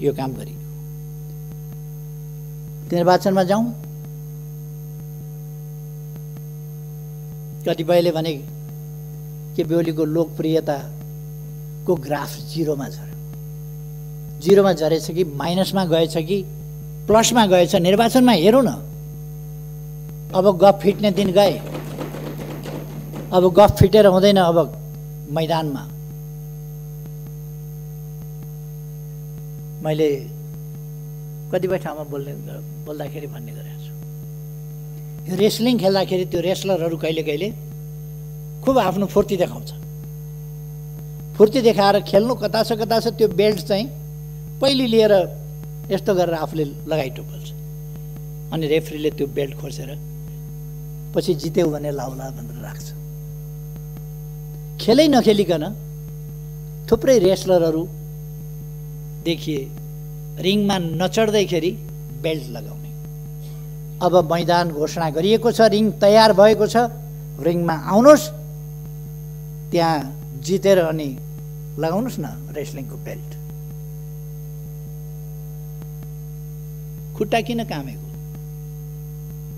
यो काम गरियो। निर्वाचनमा जाउँ, कतिपयले भने केपी ओलीको लोकप्रियताको ग्राफ जिरोमा झर्यो। जिरोमा झरेछ कि माइनसमा गएछ कि प्लसमा गएछ? निर्वाचनमा हेरौँ न। अब गफ फिट्ने दिन गए। अब गफ फिटेर हुँदैन। अब मैदानमा मैले कतिपय ठाउँमा बोल्दाखेरि भन्ने गरेको छु। यो रेस्लिङ खेल्दाखेरि त्यो रेस्लरहरू कहिले कहिले खुब आफ्नो फुर्ती देखाउँछ। फुर्ती देखाएर खेल्नु कता छ त्यो बेल्ट चाहिँ पहिले लिएर यस्तो गरेर आफूले लगाइटोपल्छ अनि रेफ्रीले त्यो बेल्ट खोसेर पछि जित्यौ भने लाउला भनेर राख्छ। खेलै नखेलिकन थुप्रै रेस्लरहरू देखिए रिङमा नचढ्दैखेरि बेल्ट लगाउने। अब मैदान घोषणा गरिएको छ, रिङ तयार भएको छ, रिङमा आउनुहोस्, त्यहाँ जितेर अनि लगाउनुहोस् न रेस्लिङको बेल्ट। खुट्टा किन कामेको?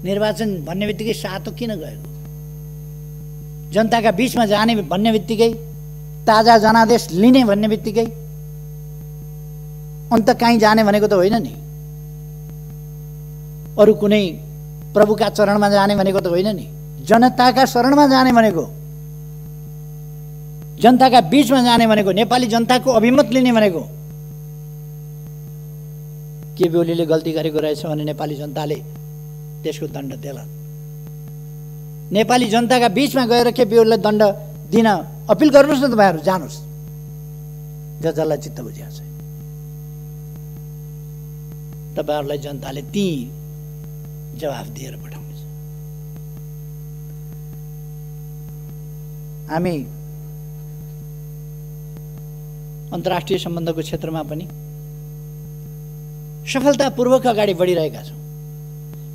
निर्वाचन भन्ने बित्तिकै सातो किन गएको? जनताका बीचमा जाने भन्ने बित्तिकै, ताजा जनादेश लिने भन्ने बित्तिकै अन्त कहीँ जाने भनेको त होइन नि। अरू कुनै प्रभुका चरणमा जाने भनेको त होइन नि। जनताका शरणमा जाने भनेको, जनताका बीचमा जाने भनेको, नेपाली जनताको अभिमत लिने भनेको। केपी ओलीले गल्ती गरेको रहेछ भने नेपाली जनताले त्यसको दण्ड देला। नेपाली जनताका बीचमा गएर केपी ओलीलाई दण्ड दिन अपिल गर्नुहोस् न, तपाईँहरू जानुहोस्, जसलाई चित्त बुझिया छ। तपाईँहरूलाई जनताले ती जवाफ दिएर पठाउनेछ। हामी अन्तर्राष्ट्रिय सम्बन्धको क्षेत्रमा पनि सफलतापूर्वक अगाडि बढिरहेका छौँ।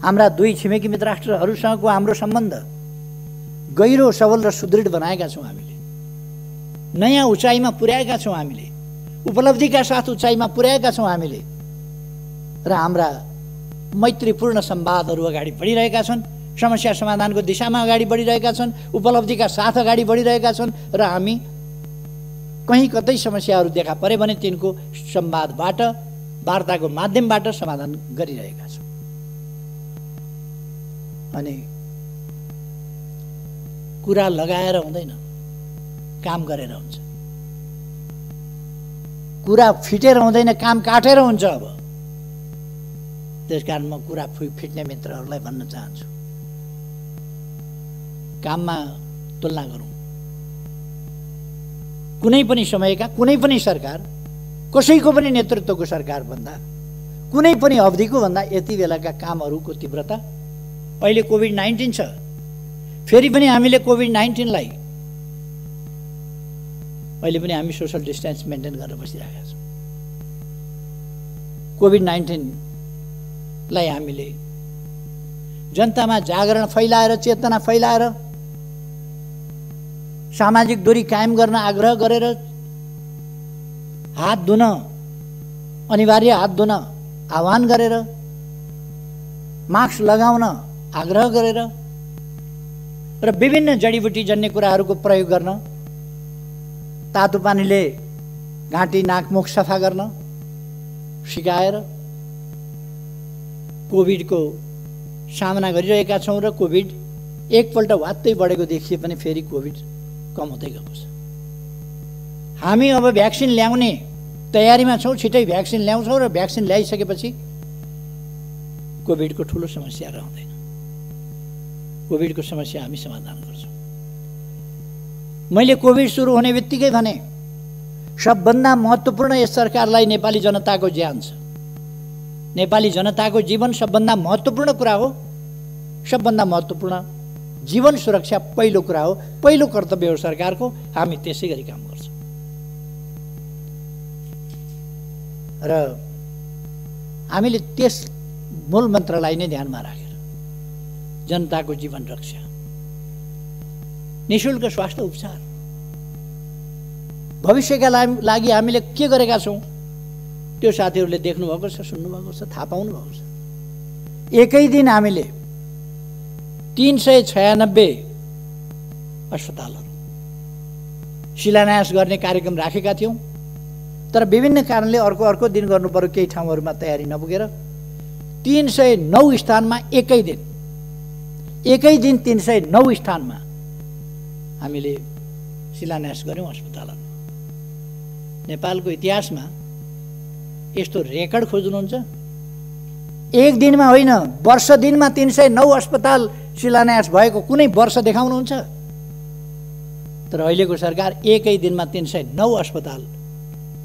हाम्रा दुई छिमेकी मित्र राष्ट्रहरूसँगको हाम्रो सम्बन्ध गहिरो, सबल र सुदृढ बनाएका छौँ। हामीले नयाँ उचाइमा पुर्याएका छौँ। हामीले उपलब्धिका साथ उचाइमा पुर्याएका छौँ हामीले। र हाम्रा मैत्रीपूर्ण संवादहरू अगाडि बढिरहेका छन्, समस्या समाधानको दिशामा अगाडि बढिरहेका छन्, उपलब्धिका साथ अगाडि बढिरहेका छन्। र हामी कहीँ कतै समस्याहरू देखा परे भने तिनको संवादबाट, वार्ताको माध्यमबाट समाधान गरिरहेका छौँ। अनि कुरा लगाएर हुँदैन, काम गरेर हुन्छ। कुरा फिटेर हुँदैन, काम काटेर हुन्छ। अब त्यसकारण म कुरा फिट्ने मित्रहरूलाई भन्न चाहन्छु, काममा तुलना गरौँ। कुनै पनि समयका कुनै पनि सरकार, कसैको पनि नेतृत्वको सरकार भन्दा, कुनै पनि अवधिको भन्दा यति बेलाका कामहरूको तीव्रता। अहिले कोभिड-19 छ, फेरि पनि हामीले कोभिड-19लाई अहिले पनि हामी सोशल डिस्टेन्स मेन्टेन गरेर बसिरहेका छौँ। कोभिड-19लाई हामीले जनतामा जागरण फैलाएर, चेतना फैलाएर, सामाजिक दूरी कायम गर्न आग्रह गरेर, हात धुन अनिवार्य, हात धुन आह्वान गरेर, मास्क लगाउन आग्रह गरेर र विभिन्न जडीबुटी जन्य कुराहरूको प्रयोग गर्न, तातो पानीले घाँटी नाक मुख सफा गर्न सिकाएर कोभिडको सामना गरिरहेका छौँ। र कोभिड एकपल्ट वात्तै बढेको देखिए पनि फेरि कोभिड कम हुँदै गएको छ। हामी अब भ्याक्सिन ल्याउने तयारीमा छौँ, छिटै भ्याक्सिन ल्याउँछौँ र भ्याक्सिन ल्याइसकेपछि कोभिडको ठुलो समस्या रहँदैन। कोभिडको समस्या हामी समाधान गर्छौँ। मैले कोभिड सुरु हुने बित्तिकै भने सबभन्दा महत्त्वपूर्ण यस सरकारलाई नेपाली जनताको ज्यान छ। नेपाली जनताको जीवन सबभन्दा महत्त्वपूर्ण कुरा हो। सबभन्दा महत्त्वपूर्ण जीवन सुरक्षा पहिलो कुरा हो, पहिलो कर्तव्य हो सरकारको। हामी त्यसै गरी काम गर्छौँ। र हामीले त्यस मूल मन्त्रलाई नै ध्यानमा राखेर जनताको जीवन रक्षा, निःशुल्क स्वास्थ्य उपचार, भविष्यका लागि हामीले के गरेका छौँ त्यो साथीहरूले देख्नुभएको छ, सुन्नुभएको छ, थाहा पाउनुभएको छ। एकै दिन हामीले 396 अस्पतालहरू शिलान्यास गर्ने कार्यक्रम राखेका थियौँ। तर विभिन्न कारणले अर्को दिन गर्नु पर्यो, केही ठाउँहरूमा तयारी नपुगेर 309 स्थानमा एकै दिन 309 स्थानमा हामीले शिलान्यास गऱ्यौँ अस्पतालहरू। नेपालको इतिहासमा यस्तो रेकर्ड खोज्नुहुन्छ एक दिनमा होइन, वर्ष दिनमा 309 अस्पताल शिलान्यास भएको कुनै वर्ष देखाउनुहुन्छ? तर अहिलेको सरकार एकै दिनमा 309 अस्पताल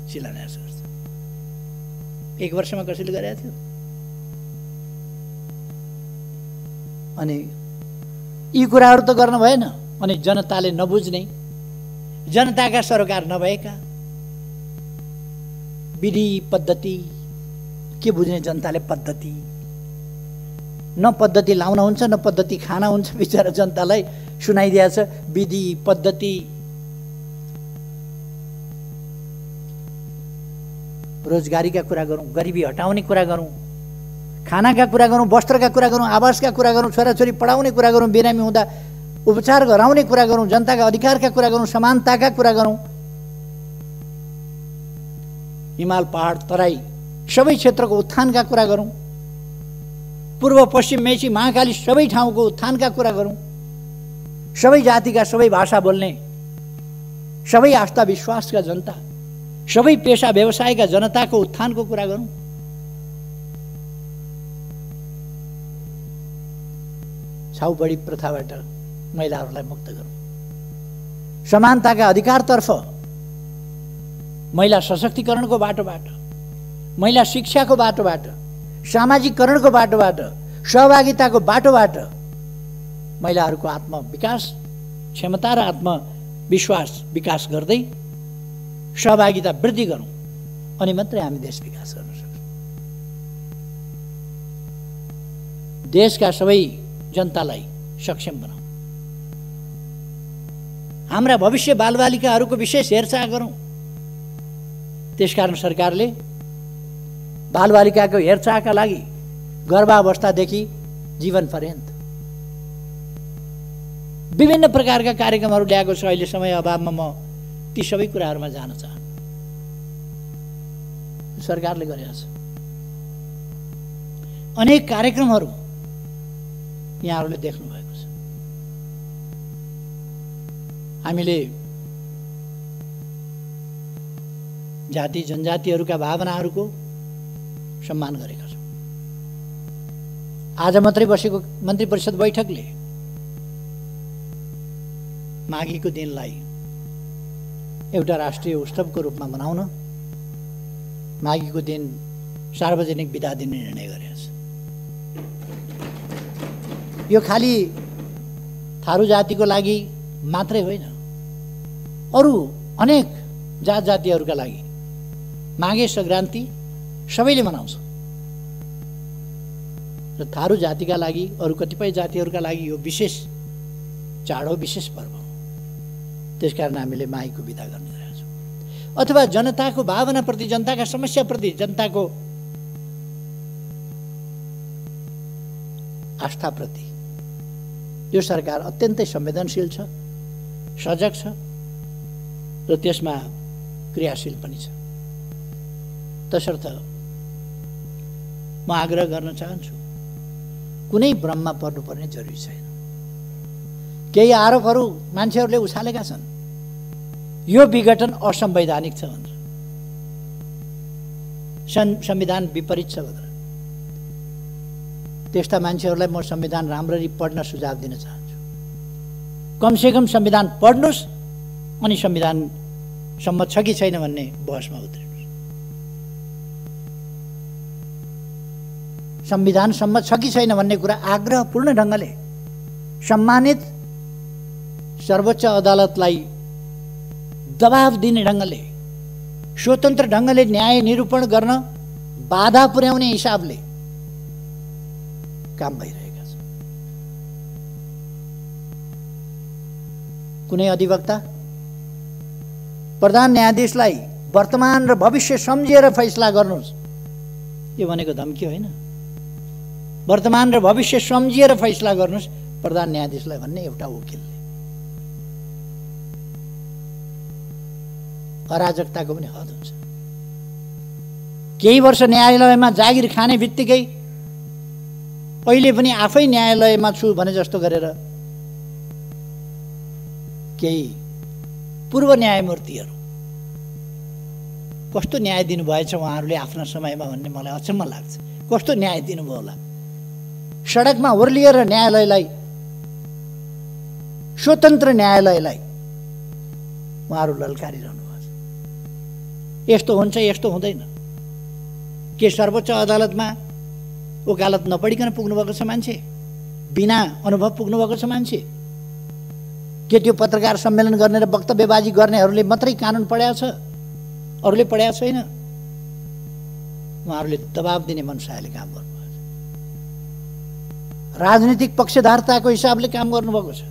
शिलान्यास गर्छ। एक वर्षमा कसैले गरेको थियो? अनि यी कुराहरू त गर्न भएन। अनि जनताले नबुझ्ने, जनताका सरकार नभएका, विधि पद्धति के बुझ्ने जनताले? पद्धति न पद्धति लाउन हुन्छ न पद्धति खाना हुन्छ। बिचरा जनतालाई सुनाइदिएको छ विधि पद्धति। रोजगारीका कुरा गरौँ, गरिबी हटाउने कुरा गरौँ, खानाका कुरा गरौँ, वस्त्रका कुरा गरौँ, आवासका कुरा गरौँ, छोराछोरी पढाउने कुरा गरौँ, बिरामी हुँदा उपचार गराउने कुरा गरौँ, जनताका अधिकारका कुरा गरौँ, समानताका कुरा गरौँ, हिमाल पहाड तराई सबै क्षेत्रको उत्थानका कुरा गरौँ, पूर्व पश्चिम मेची महाकाली सबै ठाउँको उत्थानका कुरा गरौँ, सबै जातिका सबै भाषा बोल्ने, सबै आस्था विश्वासका जनता, सबै पेशा व्यवसायका जनताको उत्थानको कुरा गरौँ। छाउबडी प्रथाबाट महिलाहरूलाई मुक्त गरौँ। समानताका अधिकारतर्फ, महिला सशक्तिकरणको बाटोबाट, महिला शिक्षाको बाटोबाट, सामाजिकरणको बाटोबाट, सहभागिताको बाटोबाट महिलाहरूको आत्मविकास, क्षमता र आत्मविश्वास विकास गर्दै सहभागिता वृद्धि गरौँ। अनि मात्रै हामी देश विकास गर्न सक्छौँ। देशका सबै जनतालाई सक्षम बनाऊ। हाम्रा भविष्य बालबालिकाहरूको विशेष हेरचाह गरौँ। त्यसकारण सरकारले बालबालिकाको हेरचाहका लागि गर्भावस्थादेखि जीवन पर्यन्त विभिन्न प्रकारका कार्यक्रमहरू ल्याएको छ। अहिले समय अभावमा म ती सबै कुराहरूमा जान चाहन्छु। सरकारले गरेको छ अनेक कार्यक्रमहरू यहाँहरूले देख्नु भएको छ। हामीले जाति जनजातिहरूका भावनाहरूको सम्मान गरेका छौँ। आज मात्रै बसेको मन्त्री परिषद बैठकले माघीको दिनलाई एउटा राष्ट्रिय उत्सवको रूपमा मनाउन, माघीको दिन सार्वजनिक बिदा दिने निर्णय गरेको छ। यो खाली थारू जातिको लागि मात्रै होइन, अरू अनेक जात जातिहरूका लागि माघे सङ्क्रान्ति सबैले मनाउँछ। र थारू जातिका लागि, अरू कतिपय जातिहरूका लागि यो विशेष चाड हो, विशेष पर्व हो। त्यसकारण हामीले माघीको बिदा गर्न रहेका छौँ। अथवा जनताको भावनाप्रति, जनताका समस्याप्रति, जनताको आस्थाप्रति यो सरकार अत्यन्तै संवेदनशील छ, सजग छ र त्यसमा क्रियाशील पनि छ। तसर्थ म आग्रह गर्न चाहन्छु, कुनै भ्रममा पर्नुपर्ने जरुरी छैन। केही आरोपहरू मान्छेहरूले उछालेका छन्, यो विघटन असंवैधानिक छ भनेर, संविधान विपरीत छ भनेर। त्यस्ता मान्छेहरूलाई म संविधान राम्ररी पढ्न सुझाव दिन चाहन्छु। कमसेकम संविधान पढ्नुहोस् अनि संविधान सम्मत छ कि छैन भन्ने बहसमा उत्रिनुहोस्। संविधान सम्मत छ कि छैन भन्ने कुरा आग्रहपूर्ण ढङ्गले सम्मानित सर्वोच्च अदालतलाई दबाव दिने ढङ्गले, स्वतन्त्र ढङ्गले न्याय निरूपण गर्न बाधा पुर्याउने हिसाबले काम भइरहेका छ। कुनै अधिवक्ता प्रधान न्यायाधीशलाई वर्तमान र भविष्य सम्झिएर फैसला गर्नुहोस्, यो भनेको धम्की होइन। वर्तमान र भविष्य सम्झिएर फैसला गर्नुहोस् प्रधान न्यायाधीशलाई भन्ने एउटा वकिलले। अराजकताको पनि हद हुन्छ। केही वर्ष न्यायालयमा जागिर खाने बित्तिकै अहिले पनि आफै न्यायालयमा छु भने जस्तो गरेर केही पूर्व न्यायमूर्तिहरू कस्तो न्याय दिनुभएछ उहाँहरूले आफ्नो समयमा भन्ने मलाई अचम्म लाग्छ। कस्तो न्याय दिनुभयो होला। सडकमा ओर्लिएर न्यायालयलाई, स्वतन्त्र न्यायालयलाई उहाँहरू ललकारिरहनु भएको छ। यस्तो हुन्छ, यस्तो हुँदैन। के सर्वोच्च अदालतमा वकालत नपढिकन पुग्नुभएको छ मान्छे? बिना अनुभव पुग्नुभएको छ मान्छे? के त्यो पत्रकार सम्मेलन गर्ने र वक्तव्यबाजी गर्नेहरूले मात्रै कानुन पढाएको छ, अरूले पढाएको छैन? उहाँहरूले दबाब दिने मनसायले काम गर्नुभएको छ। राजनीतिक पक्षधारताको हिसाबले काम गर्नुभएको छ।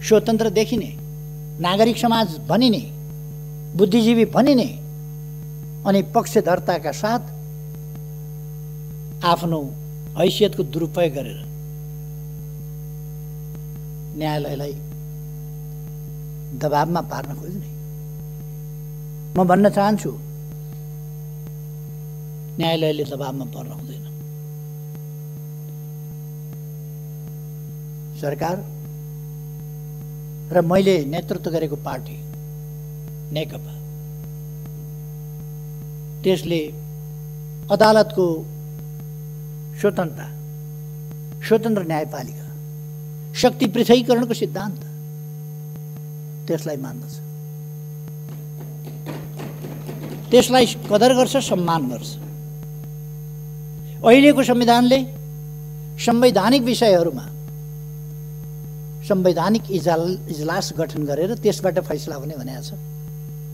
स्वतन्त्र देखिने, नागरिक समाज भनिने, बुद्धिजीवी भनिने अनि पक्षधर्ताका साथ आफ्नो हैसियतको दुरुपयोग गरेर न्यायालयलाई दबाबमा पार्न खोज्ने। म भन्न चाहन्छु, न्यायालयले दबाबमा पर्न हुँदैन। सरकार र मैले नेतृत्व गरेको पार्टी नेकपा, त्यसले अदालतको स्वतन्त्रता, स्वतन्त्र न्यायपालिका, शक्ति पृथकीकरणको सिद्धान्त त्यसलाई मान्दछ, त्यसलाई कदर गर्छ, सम्मान गर्छ। अहिलेको संविधानले संवैधानिक विषयहरूमा संवैधानिक इजलास गठन गरेर त्यसबाट फैसला हुने भनेको छ।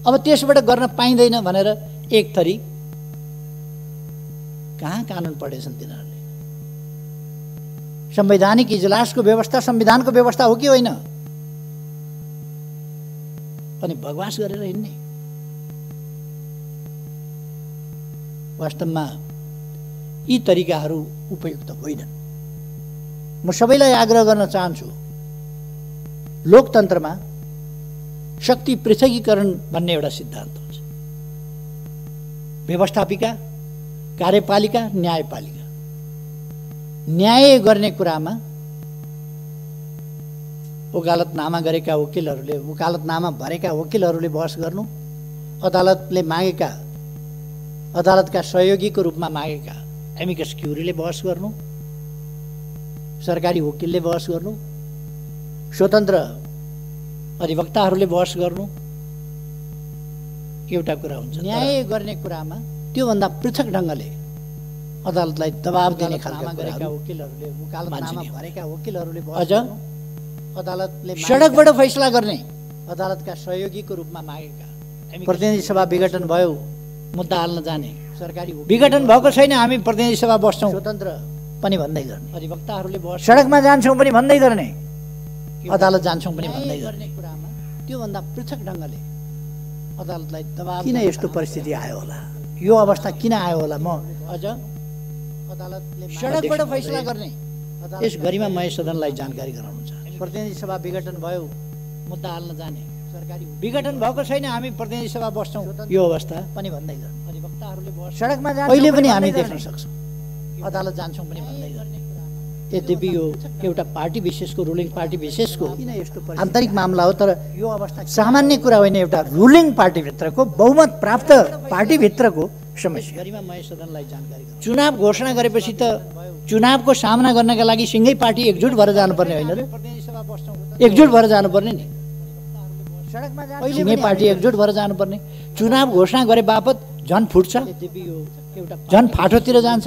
अब त्यसबाट गर्न पाइँदैन भनेर एक थरी कहाँ कानुन पढेछन् तिनीहरूले? संवैधानिक इजलासको व्यवस्था संविधानको व्यवस्था हो कि होइन? अनि बकवास गरेर हिँड्ने। वास्तवमा यी तरिकाहरू उपयुक्त होइनन्। म सबैलाई आग्रह गर्न चाहन्छु, लोकतन्त्रमा शक्ति पृथकीकरण भन्ने एउटा सिद्धान्त हुन्छ। व्यवस्थापिका, कार्यपालिका, न्यायपालिका। न्याय गर्ने कुरामा वकालतनामा गरेका वकिलहरूले, वकालतनामा भरेका वकिलहरूले बहस गर्नु, अदालतले मागेका, अदालतका सहयोगीको रूपमा मागेका एमिकस क्युरीले बहस गर्नु, सरकारी वकिलले बहस गर्नु, स्वतन्त्र अधिवक्ताहरूले बहस गर्नु एउटा कुरा हुन्छ। न्याय गर्ने कुरामा त्योभन्दा पृथक ढङ्गले अदालतलाई दबाब दिने खालका गरेका वकिलहरूले, वकालतनामा भरेका वकिलहरूले अझ अदालतले सडकबाट फैसला गर्ने, अदालतका सहयोगीको रूपमा मागेका प्रतिनिधि सभा विघटन भयो, मुद्दा हाल्न जाने, सरकारी विघटन भएको छैन, हामी प्रतिनिधि सभा बस्छौँ स्वतन्त्र पनि भन्दै गर्ने, अधिवक्ताहरूले बहस सडकमा जान्छौँ पनि भन्दै गर्ने, अदालत जान्छौँ पनि भन्दै गर्ने कुरामा त्योभन्दा पृथक ढङ्गले अदालतलाई दबाब। किन यस्तो परिस्थिति आयो होला? यो अवस्था किन आयो होला? म अझ अदालतले सडकबाट फैसला गर्ने, यस गरिमा मय सदनलाई जानकारी गराउनु चाहन्छु। प्रतिनिधि सभा विघटन भयो, मुद्दा हाल्न जाने, सरकारी विघटन भएको छैन, हामी प्रतिनिधि सभा बस्छौँ, यो अवस्था पनि भन्दै गर्ने, अधिवक्ताहरूले बहस सडकमा जान्छौँ अहिले पनि हामी देख्न सक्छौँ, अदालत जान्छौँ पनि भन्दै गर्ने। यद्यपि यो एउटा पार्टी विशेषको, रुलिङ पार्टी विशेषको आन्तरिक मामला हो, तर यो अवस्था सामान्य कुरा होइन। एउटा रुलिङ पार्टीभित्रको, बहुमत प्राप्त पार्टीभित्रको समस्या। गरिमा मय सदनलाई जानकारी गराउनु। चुनाव घोषणा गरेपछि त चुनावको सामना गर्नका लागि सिंगै पार्टी एकजुट भएर जानुपर्ने होइन र? एकजुट भएर जानुपर्ने नि। सिंगै पार्टी एकजुट भएर जानुपर्ने। चुनाव घोषणा गरे बापत झन फुट्छ, झन फाटोतिर जान्छ,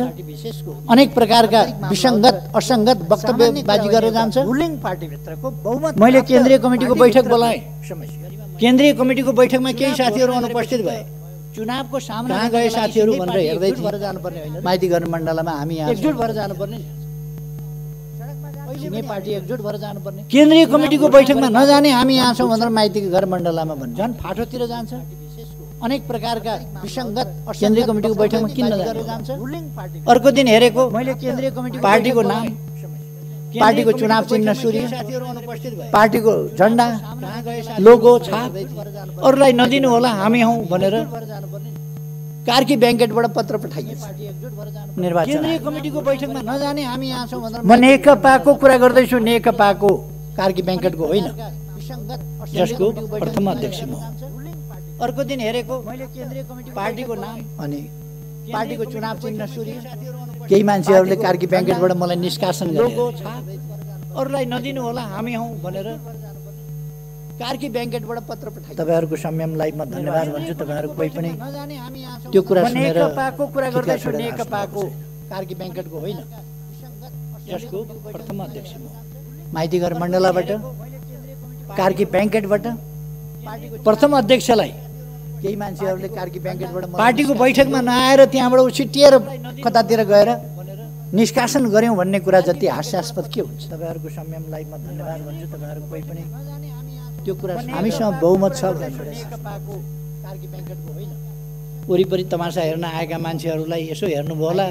अनेक प्रकारका विसङ्गत असङ्गत वक्तव्यबाजी गरेर जान्छ। रुलिङ पार्टीभित्रको बहुमत। मैले केन्द्रीय कमिटीको बैठक बोलाएँ। केन्द्रीय कमिटीको बैठकमा केही साथीहरू अनुपस्थित भए। चुनावको सामना कहाँ गए साथीहरू भनेर हेर्दै जानुपर्ने होइन? माइती घर मण्डलमा हामी एकजुट भएर जानुपर्ने, सिंगै पार्टी एकजुट भएर जानुपर्ने। केन्द्रीय कमिटीको बैठकमा नजाने हामी यहाँ छौँ भनेर माइती घर मण्डलमा भन्छ, झन् फाटोतिर जान्छ। अनेक प्रकारका विसङ्गत केन्द्रीय कमिटीको बैठकमा किन नजाने जान्छ? अर्को दिन हेरेको मैले केन्द्रीय कमिटी पार्टीको नाम, पार्टीको चुनाव चिन्ह सूर्य, पार्टीको झन्डा, लोगो, छाप अरूलाई नदिनु होला, हामी हौँ भनेर कार्की ब्याङ्केटबाट पत्र पठाइएछ निर्वाचन। केन्द्रीय कमिटीको बैठकमा नजाने हामी यहाँ छौँ भनेर। म नेकपाको कुरा गर्दैछु, नेकपाको, कार्की ब्याङ्केटको होइन, जसको प्रथम अध्यक्ष म। अर्को दिन हेरेको मैले केन्द्रीय कमिटी पार्टीको नाम अनि पार्टीको चुनाव चिन्ह सूर्य केही मान्छेहरूले कार्की ब्याङ्केटबाट मलाई निष्कासन गरेको अरूलाई नदिनु होला हामी हौं भनेर कार्की ब्याङ्केटबाट पत्र पठाए। तपाईहरुको संयमलाई म धन्यवाद भन्छु। तपाईहरु कोही पनि त्यो कुरा सुनेर नेकपाको कुरा गर्दैछु, नेकपाको कार्की ब्याङ्केटको होइन, जसको प्रथम अध्यक्ष म माइतीघर मण्डलाबाट कार्की ब्याङ्केटबाट प्रथम अध्यक्षलाई केही मान्छेहरूले कार्की ब्याङ्केटबाट पार्टीको बैठकमा नआएर त्यहाँबाट उछिटिएर कतातिर गएर निष्कासन गर्यौं भन्ने कुरा जति हास्यास्पद के हुन्छ। तपाईहरुको संयमलाई म धन्यवाद भन्छु। तपाईहरु कोही पनि त्यो कुरा हामीसँग बहुमत छ कार्की ब्याङ्केटको होइन। वरिपरि तमासा हेर्न आएका मान्छेहरूलाई यसो हेर्नुभयो होला,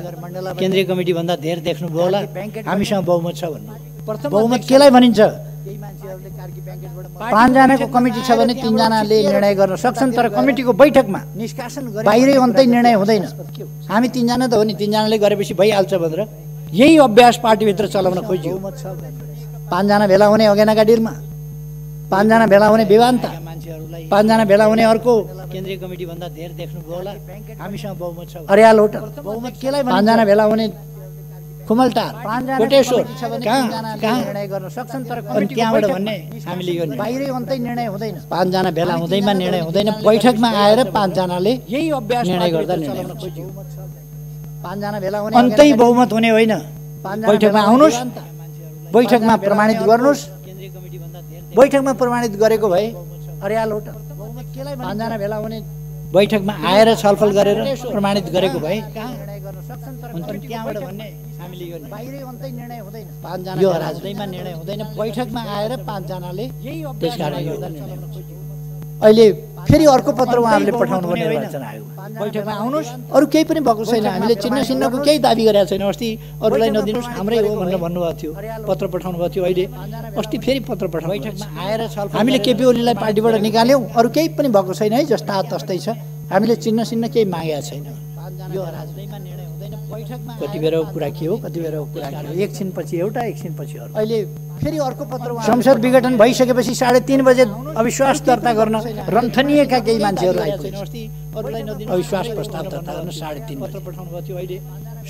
केन्द्रीय कमिटी भन्दा धेर देख्नुभयो होला, हामीसँग बहुमत छ भन्नु। बहुमत केलाई भनिन्छ? 5 जनाको कमिटी छ भने 3 जनाले निर्णय गर्न सक्छन्, तर कमिटीको बैठकमा निष्कासन गरे बाहिरै अन्तै निर्णय हुँदैन। हामी 3 जना त हो नि, 3 जनाले गरेपछि भइहाल्छ भनेर यही अभ्यास पार्टीभित्र चलाउन खोजियो। 5 जना भेला हुने अगेनाका डिलमा, 5 जना भेला हुने विवान्ता, 5 जना भेला हुने अर्को केन्द्रीय कमिटी भन्दा धेर देख्नुभयो होला, हामीसँग बहुमत छ। अर्याल होटल बहुमत केलाई 5 जना भेला हुने खुमलटार, कोटेश्वर कहाँ निर्णय गर्न सक्छन्, तर त्यहाँबाट भन्ने हामीले यो बाहिरै अन्तै निर्णय हुँदैन। 5 जना भेला हुँदैमा निर्णय हुँदैन, बैठकमा आएर 5 जनाले यही अभ्यास निर्णय गर्दा निर्णय हुन्छ। 5 जना भेला हुने अन्तै बहुमत हुने होइन। बैठकमा आउनुस्, बैठकमा प्रमाणित गर्नुस्, बैठकमा प्रमाणित गरेको भए अर्याल होटल 5 जना भेला हुने बैठकमा आएर छलफल गरेर प्रमाणित गरेको भए त्यहाँबाट भन्ने हामीले यो बाहिरै अन्तै निर्णय हुँदैन। 5 जना यो राजनीतिमा निर्णय हुँदैन, बैठकमा आएर 5 जनाले त्यसकारण यो अहिले फेरि अर्को पत्र उहाँहरूले पठाउनु पर्ने निर्वाचन आयोगमा। बैठकमा आउनुस्, अरू केही पनि भएको छैन, हामीले चिन्ह चिन्हको केही दाबी गरेका छैन। अस्ति अरूलाई नदिनुस् हाम्रै हो भनेर भन्नुभएको थियो, पत्र पठाउनु भएको थियो। अहिले अस्ति फेरि पत्र पठाउनु बैठकमा आएर छलफल हामीले केपी ओलीलाई पार्टीबाट निकाल्यौँ, अरू केही पनि भएको छैन है, जस्ता तस्तै छ। हामीले चिन्ह चिन्ह केही मागेका छैन। यो राजनीतिमा निर्णय हुँदैन, बैठकमा कति बेरको कुरा के हो, कति बेरको कुरा के हो, एकछिनपछि एउटा एकछिनपछि अर्को। अहिले फेरि अर्को पत्र संसद विघटन भइसकेपछि 3:30 बजे अविश्वास दर्ता गर्न रन्थनिएका केही मान्छेहरू आइपुगे। अविश्वास प्रस्ताव दर्ता गर्न 3:30 पत्र पठाउनु भएको थियो। अहिले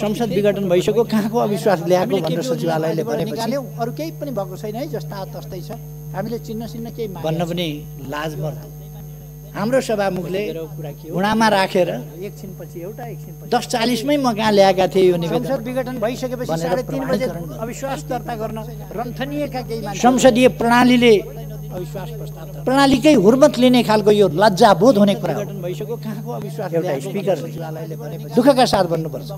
संसद विघटन भइसक्यो, कहाँको अविश्वास ल्याएको भनेर सचिवालयले भनेपछि अरू केही पनि भएको छैन है, जस्ता तस्तै छ। हामीले चिन्ह चिन्ह केही भन्न पनि लाज मर्दो। हाम्रो सभामुखले घुँडामा राखेर एकछिनपछि एउटा एकछिनपछि 10:40 मै म कहाँ ल्याएका थिए यो निवेदन। संसद विघटन भइसकेपछि 3:30 बजे अविश्वास दर्ता गर्न रन्थनिएका केही मान्छे संसदीय प्रणालीले अविश्वास प्रस्ताव प्रणालीकै हुर्मत लिने खालको यो लज्जाबोध हुने कुरा भइसक्यो। कहाँको अविश्वास एउटा स्पिकर सचिवालयले भनेपछि दुःखका साथ भन्नुपर्छ।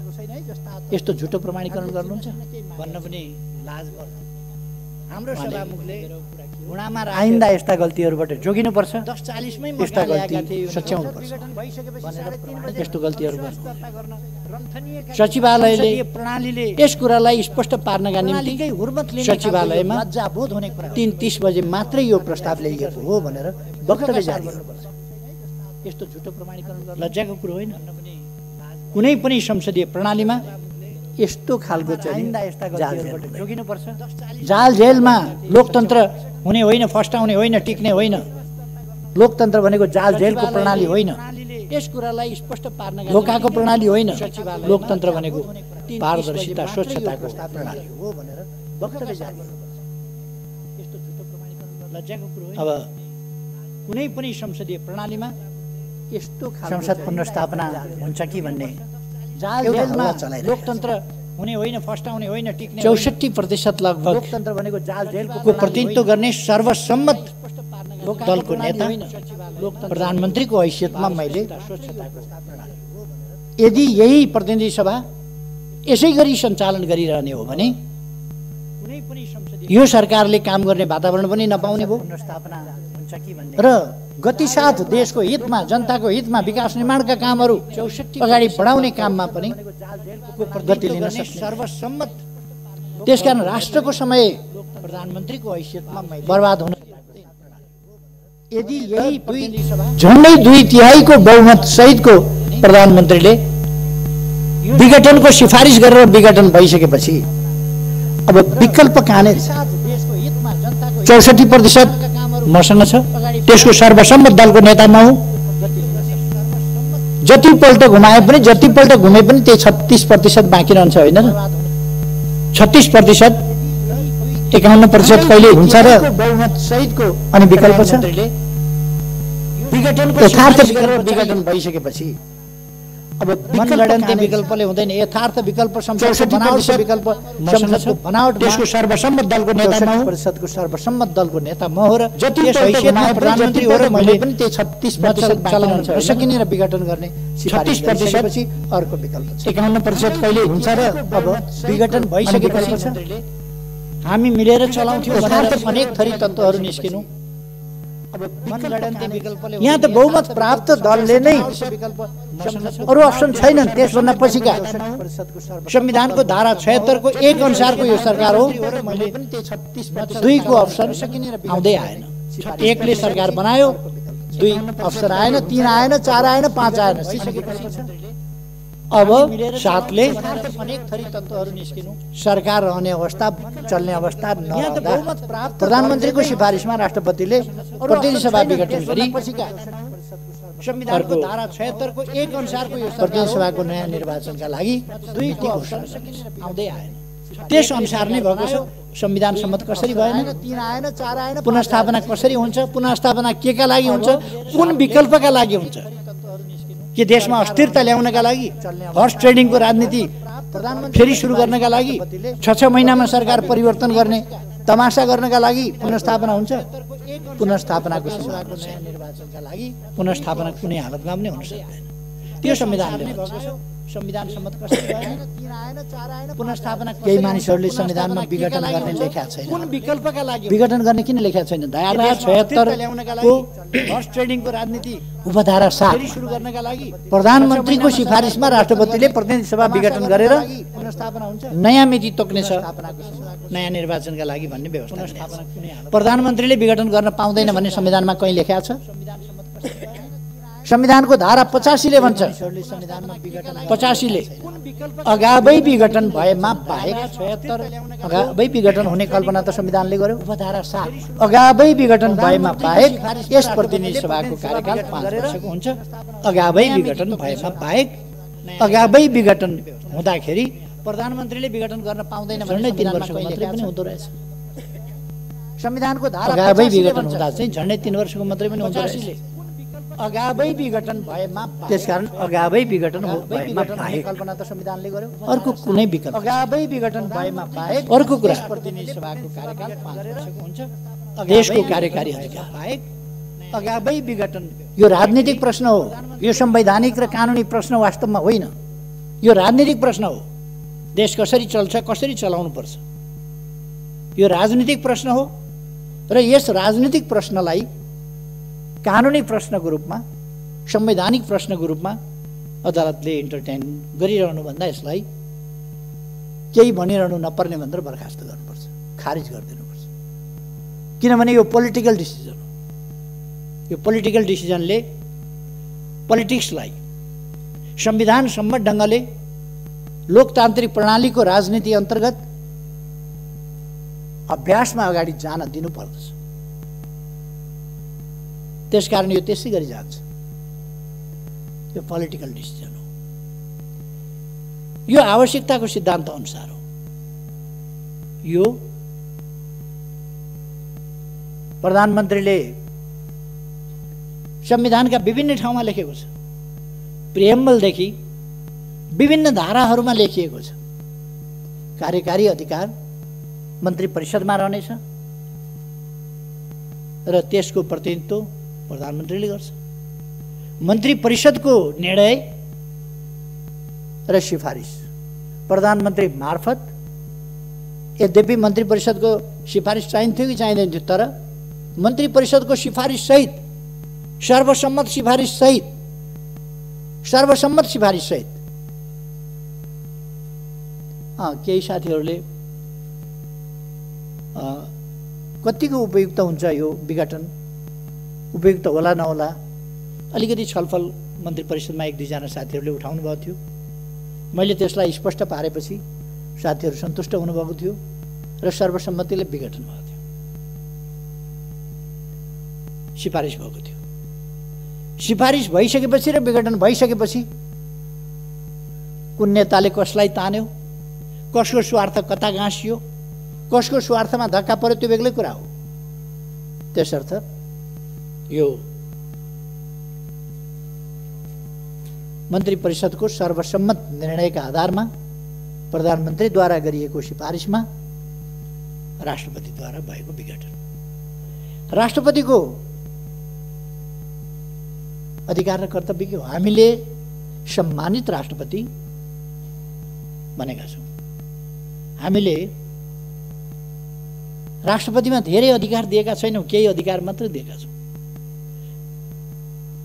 यस्तो झुटो प्रमाणीकरण गर्नुहुन्छ भन्न पनि लाज पर्छ। हाम्रो सभामुखले घुँडामा आइन्दा यस्ता गल्तीहरूबाट जोगिनुपर्छ। 10:40 मै यस्ता गल्ती सच्याउनुपर्छ। यस्तो गल्तीहरू सचिवालयले प्रणालीले यस कुरालाई स्पष्ट पार्नका निम्ति सचिवालयमा 3:30 बजे मात्रै यो प्रस्ताव ल्याइएको हो भनेर वक्तव्य जारी गर्नुपर्छ। यस्तो झुटो प्रमाणीकरण लज्जाको कुरो होइन। कुनै पनि संसदीय प्रणालीमा यस्तो खालको चाहिँ जोगिनुपर्छ। जाल जेलमा लोकतन्त्र हुने होइन, फस्टाउने होइन, टिक्ने होइन। लोकतन्त्र भनेको जाल जेलको प्रणाली होइन, यस कुरालाई स्पष्ट पार्न धोकाको प्रणाली होइन। लोकतन्त्र भनेको पारदर्शिता स्वच्छताको प्रणाली हो भनेर वक्तव्य जारी गर्नुपर्छ। यस्तो झुटो प्रमाणीकरण लज्जाको कुरो होइन। अब कुनै पनि संसदीय प्रणालीमा यस्तो संसद पुनर्स्थापना हुन्छ कि भन्ने जाल जेलमा लोकतन्त्र हुने होइन, फस्टाउने होइन, टिक्ने 64% लगभग लोकतन्त्र भनेको जाल जेलको प्रतिनिधित्व गर्ने सर्वसम्मत दलको नेता प्रधानमन्त्रीको हैसियतमा मैले यदि यही प्रतिनिधि सभा यसै गरी सञ्चालन गरिरहने हो भने यो सरकारले काम गर्ने वातावरण पनि नपाउने भयो र गतिसाथ देशको हितमा, जनताको हितमा विकास निर्माणका कामहरू अगाडि बढाउने काममा पनि गति लिन सक्ने सर्वसम्मत। त्यसकारण राष्ट्रको समय प्रधानमन्त्रीको हैसियतमा बर्बाद हुन यदि यही झन्डै 2/3 बहुमत सहितको प्रधानमन्त्रीले विघटनको सिफारिस गरेर विघटन भइसकेपछि अब विकल्प कहाँनिर? 64% मसँग छ, त्यसको सर्वसम्मत दलको नेता म हुँ, जतिपल्ट घुमाए पनि जतिपल्ट घुमे पनि त्यही 36% बाँकी रहन्छ होइन र 36% 51% कहिले हुन्छ र बहुमत सहितको अनि विकल्प छ यथार्थ विघटन भइसकेपछि अब मनगणन्ती विकल्पले हुँदैन यथार्थ विकल्प संसदको बनावटको विकल्प संसदको बनावट देशको सर्वसम्मत दलको नेता म हो परिषदको सर्वसम्मत दलको नेता म हो र जति हैसियतमा प्रधानमन्त्री हो र मैले पनि त्यही 36% चलाउन सकिने र विघटन गर्ने 36% पछि अर्को विकल्प छ 51% कहिले हुन्छ र अब विघटन भइसकेपछि छ हामी मिलेर चलाउँथ्यौं भनेर अनेक थरी तत्त्वहरू निस्किनु अब मनगणन्ती विकल्पले यहाँ त बहुमत प्राप्त दलले नै अरु अप्सन छैनन् त्यसभन्दा पछिका संविधानको धारा 76 को 1 अनुसारको यो सरकार हो मैले पनि त्यही 36% 2 को अप्सन आउँदै आएन 1 ले सरकार बनायो 2 अप्सन आएन 3 आएन 4 आएन 5 आएन अब 7 ले अनेक थरी तत्त्वहरू निस्किनु सरकार रहने अवस्था चल्ने अवस्था नरहँदा प्रधानमन्त्रीको सिफारिसमा राष्ट्रपतिले प्रतिनिधि सभा विघटन गरी संविधानको धारा 76 को 1 अनुसारको यो प्रतिनिधि सभाको नयाँ निर्वाचनका लागि 2 को अप्सन आउँदै आएन त्यस अनुसार नै भएको छ संविधान सम्मत कसरी भएन 3 आएन 4 आएन पुनर्स्थापना कसरी हुन्छ पुनर्स्थापना केका लागि हुन्छ कुन विकल्पका लागि हुन्छ के देशमा अस्थिरता ल्याउनका लागि हर्स ट्रेडिङको राजनीति फेरि सुरु गर्नका लागि 6 महिनामा सरकार परिवर्तन गर्ने तमासा गर्नका लागि पुनर्स्थापना हुन्छ पुनर्स्थापनाको निर्वाचनका लागि पुनर्स्थापना कुनै हालतमा पनि हुन सक्दैन त्यो संविधानले संविधान सम्मत कसरी भएन 3 आएन 4 आएन पुनर्स्थापना केही मानिसहरूले संविधानमा विघटन गर्ने लेखेका छैन कुन विकल्पका लागि विघटन गर्ने किन लेखेका छैन धारा 76 को हर्स ट्रेडिङको राजनीति उपधारा 7 सुरु गर्नका लागि प्रधानमन्त्रीको सिफारिसमा राष्ट्रपतिले प्रतिनिधि सभा विघटन गरेर पुनर्स्थापना हुन्छ नयाँ मिति तोक्ने छ नयाँ निर्वाचनका लागि भन्ने व्यवस्था प्रधानमन्त्रीले विघटन गर्न पाउँदैन भन्ने संविधानमा कहीं लेखेको छ संविधानको धारा 85 ले भन्छ 85 ले अगावै विघटन भएमा बाहेक 76 अगावै विघटन हुने कल्पना त संविधानले गर्यो उपधारा 7 अगावै विघटन भएमा बाहेक यस प्रतिनिधि सभाको कार्यकाल 5 वर्षको हुन्छ अगावै विघटन भएमा बाहेक अगावै विघटन हुँदाखेरि प्रधानमन्त्रीले विघटन गर्न पाउँदैन भने 3 वर्षको मात्रै पनि हुँदो रहेछ संविधानको धारा अगावै विघटन हुँदा चाहिँ झन्डै 3 वर्षको मात्रै पनि हुँदो रहेछ अगावै विघटन भएमा त्यसकारण अगावै विघटन भएमा बाहेक कल्पना त संविधानले गर्यो अर्को कुनै विकल्प अगावै विघटन भएमा बाहेक अर्को कुरा प्रतिनिधि सभाको कार्यकाल 5 वर्षको हुन्छ देशको कार्यकारी अधिकार बाहेक अगावै विघटन यो राजनीतिक प्रश्न हो यो संवैधानिक र कानुनी प्रश्न वास्तवमा होइन यो राजनीतिक प्रश्न हो देश कसरी चल्छ कसरी चलाउनु पर्छ यो राजनीतिक प्रश्न हो र यस राजनीतिक प्रश्नलाई कानुनी प्रश्नको रूपमा संवैधानिक प्रश्नको रूपमा अदालतले इन्टरटेन गरिरहनु भन्दा यसलाई केही भनिरहनु नपर्ने भनेर बर्खास्त गर्नुपर्छ खारिज गरिदिनुपर्छ किनभने यो पोलिटिकल डिसिजन हो यो पोलिटिकल डिसिजनले पोलिटिक्सलाई संविधान सम्मत ढङ्गले लोकतान्त्रिक प्रणालीको राजनीति अन्तर्गत अभ्यासमा अगाडि जान दिनुपर्दछ त्यसकारण यो त्यसै गरी जान्छ यो पोलिटिकल डिसिजन हो यो आवश्यकताको सिद्धान्त अनुसार हो यो प्रधानमन्त्रीले संविधानका विभिन्न ठाउँमा लेखेको छ प्रिएम्बलदेखि विभिन्न धाराहरूमा लेखिएको छ कार्यकारी अधिकार मन्त्री परिषदमा रहनेछ र त्यसको प्रतिनिधित्व प्रधानमन्त्रीले गर्छ मन्त्री परिषदको निर्णय र सिफारिस प्रधानमन्त्री मार्फत यद्यपि मन्त्री परिषदको सिफारिस चाहिन्थ्यो कि चाहिँदैन थियो तर मन्त्री परिषदको सिफारिस सहित सर्वसम्मत सिफारिस सहित केही साथीहरूले कतिको उपयुक्त हुन्छ यो विघटन उपयुक्त होला नहोला अलिकति छलफल मन्त्री परिषदमा 1-2 जना साथीहरूले उठाउनु भएको थियो मैले त्यसलाई स्पष्ट पारेपछि साथीहरू सन्तुष्ट हुनुभएको थियो र सर्वसम्मतिले विघटन भएको थियो सिफारिस भएको थियो सिफारिस भइसकेपछि र विघटन भइसकेपछि कुन नेताले कसलाई तान्यो, कसको स्वार्थ कता गाँसियो, कसको स्वार्थमा धक्का पर्यो, त्यो बेग्लै कुरा हो। त्यसर्थ यो मन्त्री परिषदको सर्वसम्मत निर्णयका आधारमा प्रधानमन्त्रीद्वारा गरिएको सिफारिसमा राष्ट्रपतिद्वारा भएको विघटन, राष्ट्रपतिको अधिकार र कर्तव्य के हो? हामीले सम्मानित राष्ट्रपति बनेका छौँ। हामीले राष्ट्रपतिमा धेरै अधिकार दिएका छैनौँ, केही अधिकार मात्र दिएका छौँ।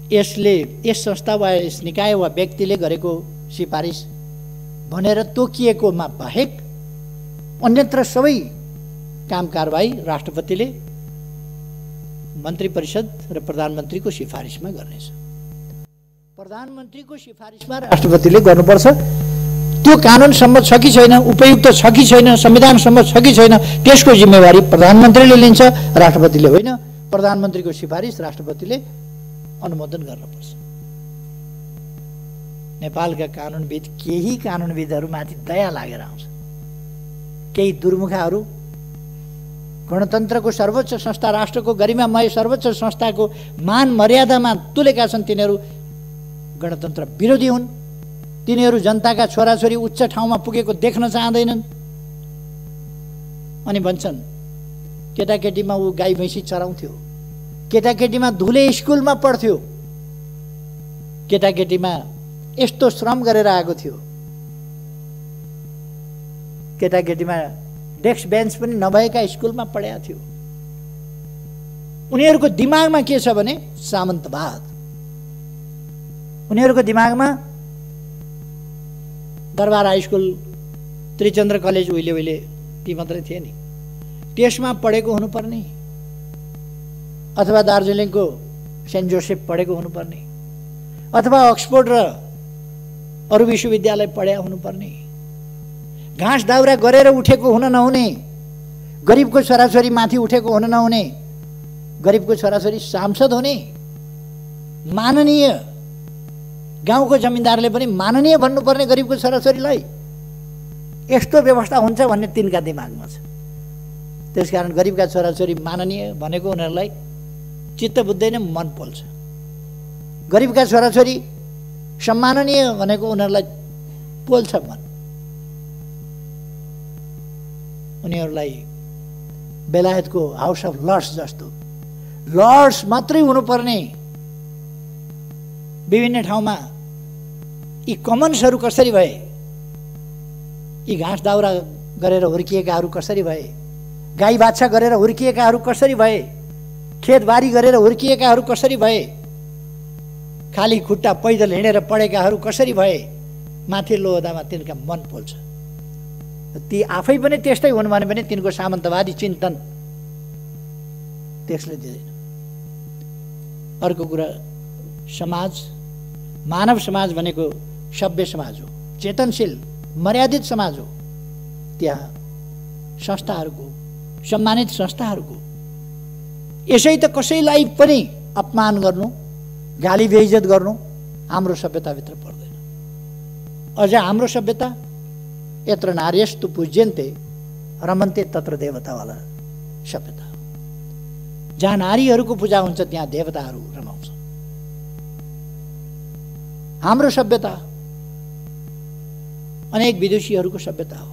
यस संस्था वा यस निकाय वा व्यक्तिले गरेको सिफारिस भनेर तोकिएकोमा बाहेक अन्यत्र सबै काम कारबाही राष्ट्रपतिले मन्त्री परिषद र प्रधानमन्त्रीको सिफारिसमा गर्नेछ। प्रधानमन्त्रीको सिफारिसमा राष्ट्रपतिले गर्नुपर्छ। त्यो कानुन सम्मत छ कि छैन, उपयुक्त छ कि छैन, संविधान सम्मत छ कि छैन, त्यसको जिम्मेवारी प्रधानमन्त्रीले लिन्छ, राष्ट्रपतिले होइन। प्रधानमन्त्रीको सिफारिस राष्ट्रपतिले अनुमोदन गर्नुपर्छ। नेपालका कानुनविद, केही कानुनविदहरूमाथि दया लागेर आउँछ। केही दुर्मुखाहरू गणतन्त्रको सर्वोच्च संस्था, राष्ट्रको गरिमामय सर्वोच्च संस्थाको मान मर्यादामा तुलेका छन्। तिनीहरू गणतन्त्र विरोधी हुन्। तिनीहरू जनताका छोराछोरी उच्च ठाउँमा पुगेको देख्न चाहँदैनन् अनि भन्छन् केटाकेटीमा ऊ गाई भैँसी चराउँथ्यो, केटाकेटीमा धुले स्कुलमा पढ्थ्यो, केटाकेटीमा यस्तो श्रम गरेर आएको थियो, केटाकेटीमा डेस्क बेन्च पनि नभएका स्कुलमा पढेका थियो। उनीहरूको दिमागमा के छ भने सामन्तवाद। उनीहरूको दिमागमा दरबार हाई स्कुल, त्रिचन्द्र कलेज उहिले उहिले ती मात्रै थिए नि, त्यसमा पढेको हुनुपर्ने, अथवा दार्जिलिङको सेन्ट जोसेफ पढेको हुनुपर्ने, अथवा अक्सफोर्ड र अरू विश्वविद्यालय पढेका हुनुपर्ने, घाँस दाउरा गरेर उठेको हुन नहुने, गरिबको छोराछोरी माथि उठेको हुन नहुने, गरिबको छोराछोरी सांसद हुने, माननीय, गाउँको जमिनदारले पनि माननीय भन्नुपर्ने गरिबको छोराछोरीलाई। यस्तो व्यवस्था हुन्छ भन्ने तिनका दिमागमा छ। त्यसकारण गरिबका छोराछोरी माननीय भनेको उनीहरूलाई चित्त बुझ्दैन, मन पोल्छ। गरिबका छोराछोरी सम्माननीय भनेको उनीहरूलाई पोल्छ मन। उनीहरूलाई बेलायतको हाउस अफ लर्ड्स जस्तो लर्ड्स मात्रै हुनुपर्ने विभिन्न ठाउँमा यी कमन्सहरू कसरी भए, यी घाँस दाउरा गरेर हुर्किएकाहरू कसरी भए, गाई बाछा गरेर हुर्किएकाहरू कसरी भए, खेतबारी गरेर हुर्किएकाहरू कसरी भए, खाली खुट्टा पैदल हिँडेर पढेकाहरू कसरी भए, माथिल्लो ओहदामा तिनका मन पोल्छ। ती आफै पनि त्यस्तै हुन् भने पनि तिनको सामन्तवादी चिन्तन त्यसले दिँदैन। अर्को कुरा, समाज, मानव समाज भनेको सभ्य समाज हो, चेतनशील मर्यादित समाज हो। त्यहाँ संस्थाहरूको, सम्मानित संस्थाहरूको, यसै त कसैलाई पनि अपमान गर्नु, गाली बेइज्जत गर्नु हाम्रो सभ्यताभित्र पर्दैन। अझ हाम्रो सभ्यता यत्र नार्यस्तु पूज्यन्ते रमन्ते तत्र देवतावाला सभ्यता हो। जहाँ नारीहरूको पूजा हुन्छ त्यहाँ देवताहरू रमाउँछ। हाम्रो सभ्यता अनेक विदुषीहरूको सभ्यता हो।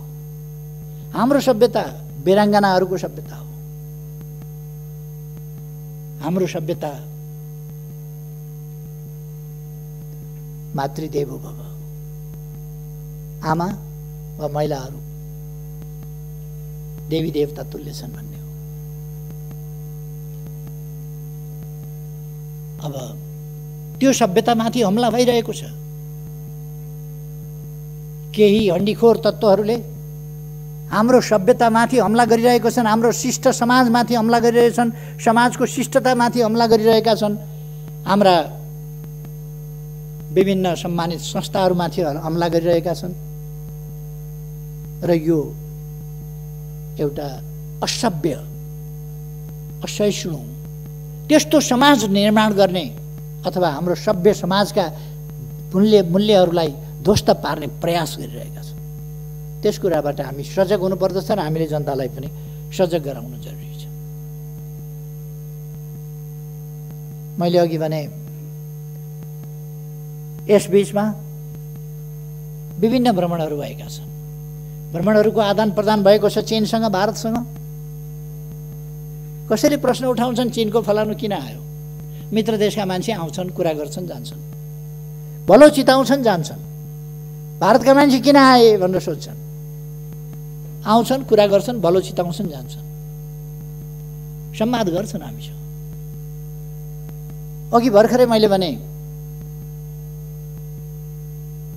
हाम्रो सभ्यता वीराङ्गनाहरूको सभ्यता हो। हाम्रो सभ्यता मातृदेवो भव, आमा वा महिलाहरू देवी देवता तुल्य छन् भन्ने हो। अब त्यो सभ्यतामाथि हमला भइरहेको छ। केही हण्डीखोर तत्त्वहरूले हाम्रो सभ्यतामाथि हमला गरिरहेका छन्, हाम्रो शिष्ट समाजमाथि हमला गरिरहेका छन्, समाजको शिष्टतामाथि हमला गरिरहेका छन्, हाम्रा विभिन्न सम्मानित संस्थाहरूमाथि हमला गरिरहेका छन्। र यो एउटा असभ्य, असहिष्णु, त्यस्तो समाज निर्माण गर्ने अथवा हाम्रो सभ्य समाजका मूल्यहरूलाई ध्वस्त पार्ने प्रयास गरिरहेका छन्। त्यस कुराबाट हामी सजग हुनुपर्दछ र हामीले जनतालाई पनि सजग गराउनु जरुरी छ। मैले अघि भने यस बीचमा विभिन्न भ्रमणहरू भएका छन्। भ्रमणहरूको आदान प्रदान भएको छ चीनसँग, भारतसँग। कसैले प्रश्न उठाउँछन् चीनको फलानु किन आयो? मित्र देशका मान्छे आउँछन्, कुरा गर्छन्, जान्छन्, भलो चिताउँछन्, जान्छन्। भारतका मान्छे किन आए भनेर सोध्छन्, आउँछन्, कुरा गर्छन्, भलो चिताउँछन्, जान्छन्, संवाद गर्छन् हामीसँग। अघि भर्खरै मैले भने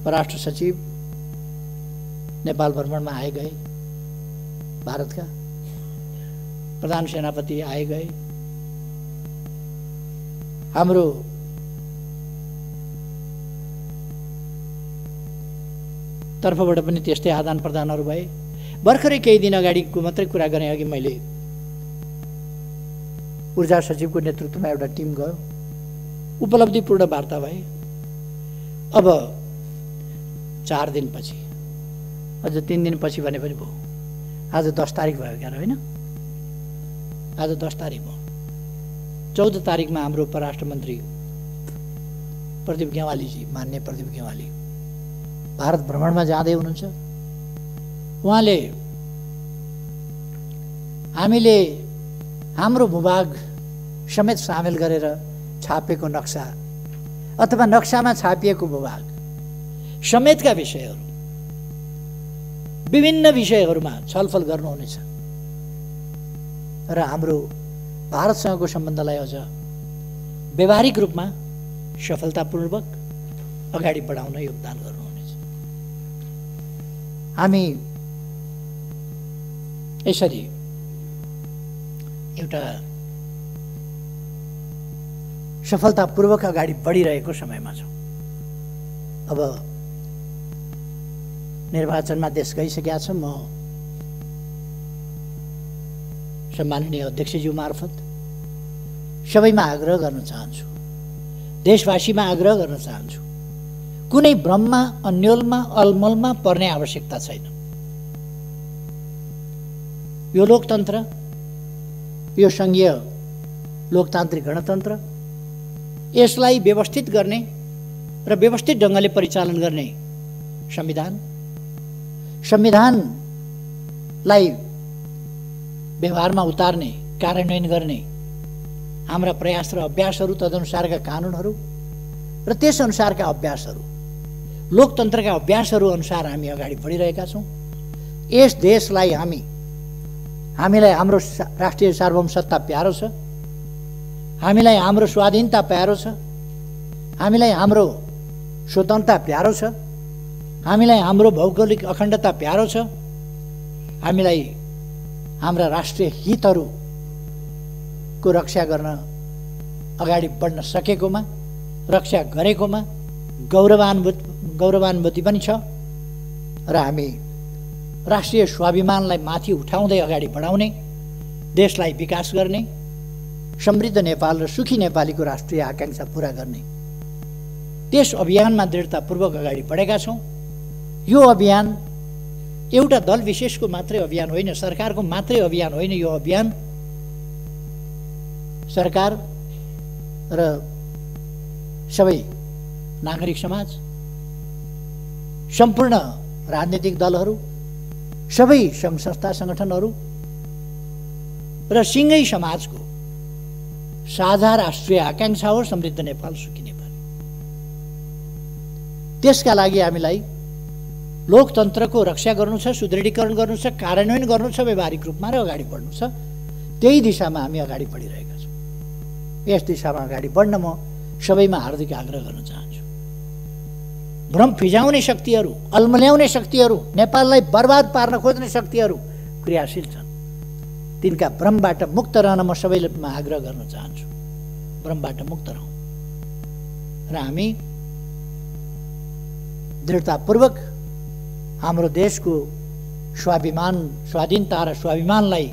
परराष्ट्र सचिव नेपाल भ्रमणमा आए गए, भारतका प्रधान सेनापति आए गए, हाम्रो तर्फबाट पनि त्यस्तै आदान प्रदानहरू भए। भर्खरै केही दिन अगाडिको मात्रै कुरा गरेँ। अघि मैले ऊर्जा सचिवको नेतृत्वमा एउटा टिम गयो, उपलब्धिपूर्ण वार्ता भए। अब 4 दिनपछि, अझ 3 दिनपछि भने पनि भयो। आज 10 तारिक भयो क्या होइन? आज 10 तारिक भयो। 14 तारिकमा हाम्रो परराष्ट्र मन्त्री प्रदीप गेवालीजी, मान्य प्रदीप गेवाली भारत भ्रमणमा जाँदै हुनुहुन्छ। उहाँले हामीले हाम्रो भूभाग समेत सामेल गरेर छापेको नक्सा अथवा नक्सामा छापिएको भूभाग समेतका विषयहरू, विभिन्न विषयहरूमा छलफल गर्नुहुनेछ र हाम्रो भारतसँगको सम्बन्धलाई अझ व्यवहारिक रूपमा सफलतापूर्वक अगाडि बढाउन योगदान गर्नुहुनेछ। हामी यसरी एउटा सफलतापूर्वक अगाडि बढिरहेको समयमा छौँ। अब निर्वाचनमा देश गइसकेका छ। म सम्माननीय अध्यक्षज्यू मार्फत सबैमा आग्रह गर्न चाहन्छु, देशवासीमा आग्रह गर्न चाहन्छु, कुनै भ्रममा, अन्योलमा, अलमलमा पर्ने आवश्यकता छैन। यो लोकतन्त्र, यो सङ्घीय लोकतान्त्रिक गणतन्त्र, यसलाई व्यवस्थित गर्ने र व्यवस्थित ढङ्गले परिचालन गर्ने संविधानलाई व्यवहारमा उतार्ने, कार्यान्वयन गर्ने हाम्रा प्रयास र अभ्यासहरू, तदनुसारका कानुनहरू र त्यस अनुसारका अभ्यासहरू, लोकतन्त्रका अभ्यासहरू अनुसार हामी अगाडि बढिरहेका छौँ। यस देशलाई हामीलाई हाम्रो राष्ट्रिय सार्वभौमसत्ता प्यारो छ, हामीलाई हाम्रो स्वाधीनता प्यारो छ, हामीलाई हाम्रो स्वतन्त्रता प्यारो छ, हामीलाई हाम्रो भौगोलिक अखण्डता प्यारो छ, हामीलाई हाम्रा राष्ट्रिय हितहरूको रक्षा गर्न अगाडि बढ्न सकेकोमा, रक्षा गरेकोमा गौरवान्वित पनि छ र हामी राष्ट्रिय स्वाभिमानलाई माथि उठाउँदै अगाडि बढाउने, देशलाई विकास गर्ने, समृद्ध नेपाल र सुखी नेपालीको राष्ट्रिय आकांक्षा पूरा गर्ने त्यस अभियानमा दृढतापूर्वक अगाडि बढेका छौँ। यो अभियान एउटा दल विशेषको मात्रै अभियान होइन, सरकारको मात्रै अभियान होइन। यो अभियान सरकार र सबै नागरिक समाज, सम्पूर्ण राजनीतिक दलहरू, सबै सङ्घ संस्था सङ्गठनहरू र सिङ्गै समाजको साझा राष्ट्रिय आकांक्षा हो समृद्ध नेपाल, सुखी नेपाल। त्यसका लागि हामीलाई लोकतन्त्रको रक्षा गर्नु छ, सुदृढीकरण गर्नु छ, कार्यान्वयन गर्नु छ व्यवहारिक रूपमा र अगाडि बढ्नु छ। त्यही दिशामा हामी अगाडि बढिरहेका छौँ। यस दिशामा अगाडि बढ्न म सबैमा हार्दिक आग्रह गर्न चाहन्छु। भ्रम फिजाउने शक्तिहरू, अल्मल्याउने शक्तिहरू, नेपाललाई बर्बाद पार्न खोज्ने शक्तिहरू क्रियाशील छन्। तिनका भ्रमबाट मुक्त रहन म सबैमा आग्रह गर्न चाहन्छु। भ्रमबाट मुक्त रहौँ र हामी दृढतापूर्वक हाम्रो देशको स्वाभिमान, स्वाधीनता र स्वाभिमानलाई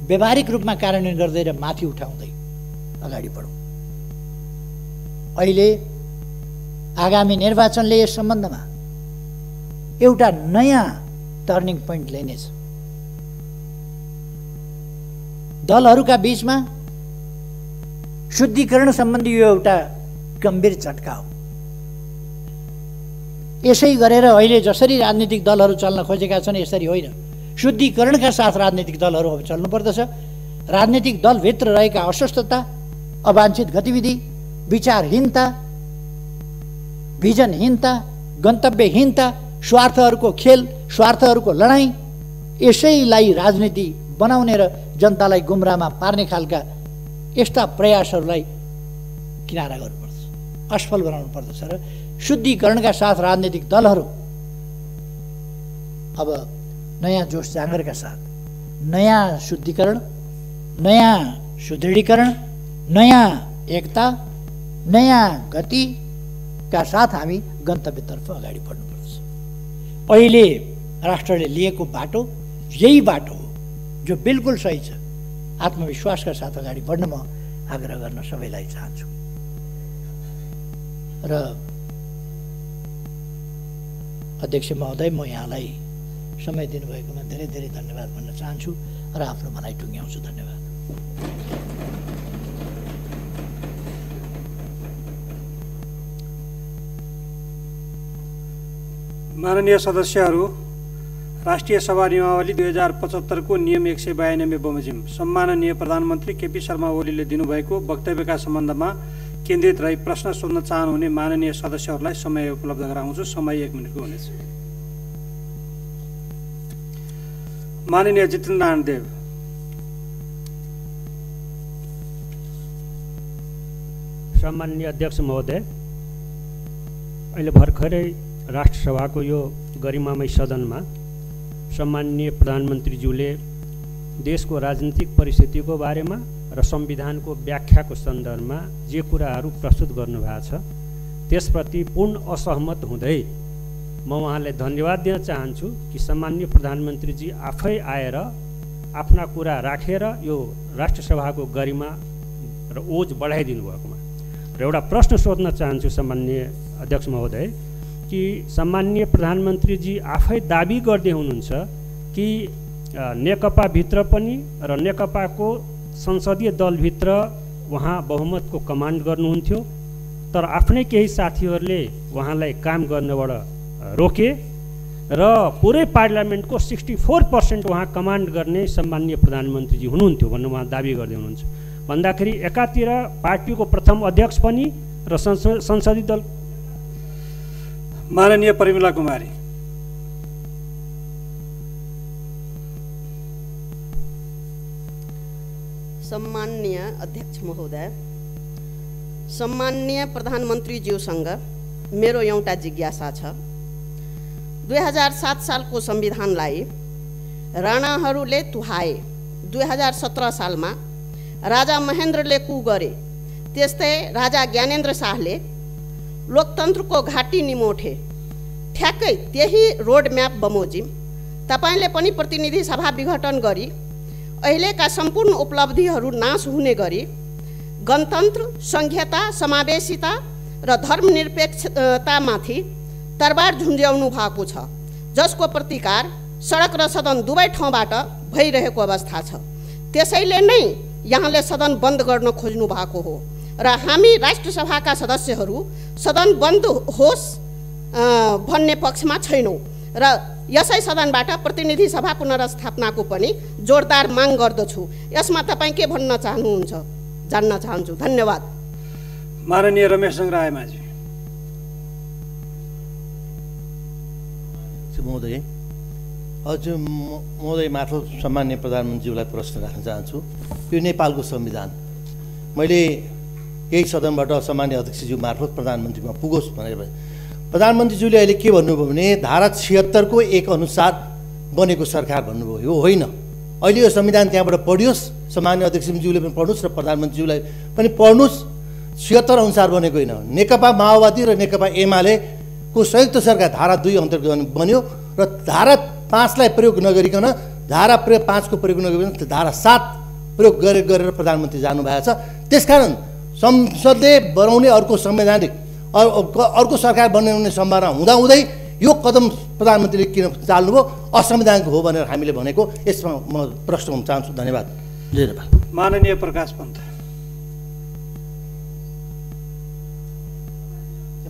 व्यावहारिक रूपमा कार्यान्वयन गर्दै र माथि उठाउँदै अगाडि बढौँ। अहिले आगामी निर्वाचनले यस सम्बन्धमा एउटा नयाँ टर्निङ पोइन्ट ल्याइनेछ। दलहरूका बीचमा शुद्धिकरण सम्बन्धी यो एउटा गम्भीर झट्का हो। यसै गरेर अहिले जसरी राजनीतिक दलहरू चल्न खोजेका छन् यसरी होइन, शुद्धिकरणका साथ राजनीतिक दलहरू अब चल्नुपर्दछ। राजनीतिक दलभित्र रहेका अस्वस्थता, अवाञ्छित गतिविधि, विचारहीनता, भिजनहीनता, गन्तव्यहीनता, स्वार्थहरूको खेल, स्वार्थहरूको लडाईँ, यसैलाई राजनीति बनाउने र जनतालाई गुमराहमा पार्ने खालका यस्ता प्रयासहरूलाई किनारा गर्नुपर्छ, असफल बनाउनु पर्दछ। र शुद्धिकरणका साथ राजनीतिक दलहरू अब नयाँ जोस जाँगरका साथ नयाँ शुद्धिकरण, नयाँ सुदृढीकरण, नयाँ एकता, नयाँ गतिका साथ हामी गन्तव्यतर्फ अगाडि बढ्नुपर्छ। अहिले राष्ट्रले लिएको बाटो यही बाटो हो जो बिल्कुल सही छ। आत्मविश्वासका साथ अगाडि बढ्न म आग्रह गर्न सबैलाई चाहन्छु। र अध्यक्ष महोदय, म यहाँलाई समय दिनुभएकोमा धेरै धेरै धन्यवाद भन्न चाहन्छु र आफ्नो भनाइ टुङ्ग्याउँछु। धन्यवाद। माननीय सदस्यहरू, राष्ट्रिय सभा नियमावली 2075 को नियम 192 बमोजिम सम्माननीय प्रधानमन्त्री केपी शर्मा ओलीले दिनुभएको वक्तव्यका सम्बन्धमा केन्द्रित रही प्रश्न सोध्न चाहनुहुने माननीय सदस्यहरूलाई समय उपलब्ध गराउँछु। समय 1 मिनेटको हुनेछ। माननीय जितेन्द्र नारायण देव। सम्माननीय अध्यक्ष महोदय, अहिले भर्खरै राष्ट्रसभाको यो गरिमामय सदनमा सम्माननीय प्रधानमन्त्रीज्यूले देशको राजनीतिक परिस्थितिको बारेमा र संविधानको व्याख्याको सन्दर्भमा जे कुराहरू प्रस्तुत गर्नुभएको छ त्यसप्रति पूर्ण असहमत हुँदै म उहाँलाई धन्यवाद दिन चाहन्छु कि सम्माननीय प्रधानमन्त्रीजी आफै आएर आफ्ना कुरा राखेर यो राष्ट्रसभाको गरिमा र ओज बढाइदिनु भएकोमा। र एउटा प्रश्न सोध्न चाहन्छु सम्माननीय अध्यक्ष महोदय कि सम्माननीय प्रधानमन्त्रीजी आफै दाबी गर्दै हुनुहुन्छ कि नेकपाभित्र पनि र नेकपाको संसदीय दलभित्र उहाँ बहुमतको कमान्ड गर्नुहुन्थ्यो, तर आफ्नै केही साथीहरूले उहाँलाई काम गर्नबाट रोके र पुरै पार्लियामेन्टको 64% उहाँ कमान्ड गर्ने सम्माननीय प्रधानमन्त्रीजी हुनुहुन्थ्यो भन्नु उहाँ दाबी गर्दै हुनुहुन्छ। भन्दाखेरि एकातिर पार्टीको प्रथम अध्यक्ष पनि र संसदीय दल। माननीय परिमला कुमारी। सम्माननीय अध्यक्ष महोदय, सम्माननीय प्रधानमन्त्रीज्यूसँग मेरो एउटा जिज्ञासा छ। 2007 सालको संविधानलाई राणाहरूले तुहाए, 2017 सालमा राजा महेन्द्रले कु गरे, त्यस्तै राजा ज्ञानेन्द्र शाहले लोकतन्त्रको घाटी निमोठे। ठ्याक्कै त्यही रोडम्याप बमोजिम तपाईँले पनि प्रतिनिधि सभा विघटन गरी अहिलेका सम्पूर्ण उपलब्धिहरू नाश हुने गरी गणतन्त्र, संघीयता, समावेशिता र धर्मनिरपेक्षतामाथि तरबार झुन्ड्याउनु भएको छ, जसको प्रतिकार सडक र सदन दुवै ठाउँबाट भइरहेको अवस्था छ। त्यसैले नै यहाँले सदन बन्द गर्न खोज्नु भएको हो र हामी राष्ट्रसभाका सदस्यहरू सदन बन्द होस् भन्ने पक्षमा छैनौँ र यसै सदनबाट प्रतिनिधि सभा पुनर्स्थापनाको पनि जोरदार माग गर्दछु। यसमा तपाईँ के भन्न चाहनुहुन्छ जान्न चाहन्छु। धन्यवाद। माननीय रमेश रायमाझी। महोदय, हजुर महोदय मार्फत सम्माननीय प्रधानमन्त्रीज्यूलाई प्रश्न राख्न चाहन्छु। यो नेपालको संविधान मैले यही सदनबाट सम्माननीय अध्यक्षज्यू मार्फत प्रधानमन्त्रीमा पुगोस् भनेर प्रधानमन्त्रीज्यूले अहिले के भन्नुभयो भने धारा 76 को 1 अनुसार बनेको सरकार भन्नुभयो। यो होइन, अहिले यो संविधान त्यहाँबाट पढियोस्, सामान्य अध्यक्षज्यूले पनि पढ्नुहोस् र प्रधानमन्त्रीज्यूलाई पनि पढ्नुहोस्। 76 अनुसार बनेको होइन। नेकपा माओवादी र नेकपा एमालेको संयुक्त सरकार धारा 2 अन्तर्गत बन्यो र धारा 5 लाई प्रयोग नगरिकन, धारा 5 को प्रयोग नगरिकन धारा 7 प्रयोग गरेर प्रधानमन्त्री जानुभएको छ। त्यसकारण संसदले बनाउने अर्को संवैधानिक अर्को सरकार बनाउने सम्भावना हुँदाहुँदै यो कदम प्रधानमन्त्रीले किन चाल्नुभयो, असंवैधानिक हो भनेर हामीले भनेको। यसमा म प्रश्न हुन चाहन्छु। धन्यवाद। जय नेपाल। माननीय प्रकाश पन्त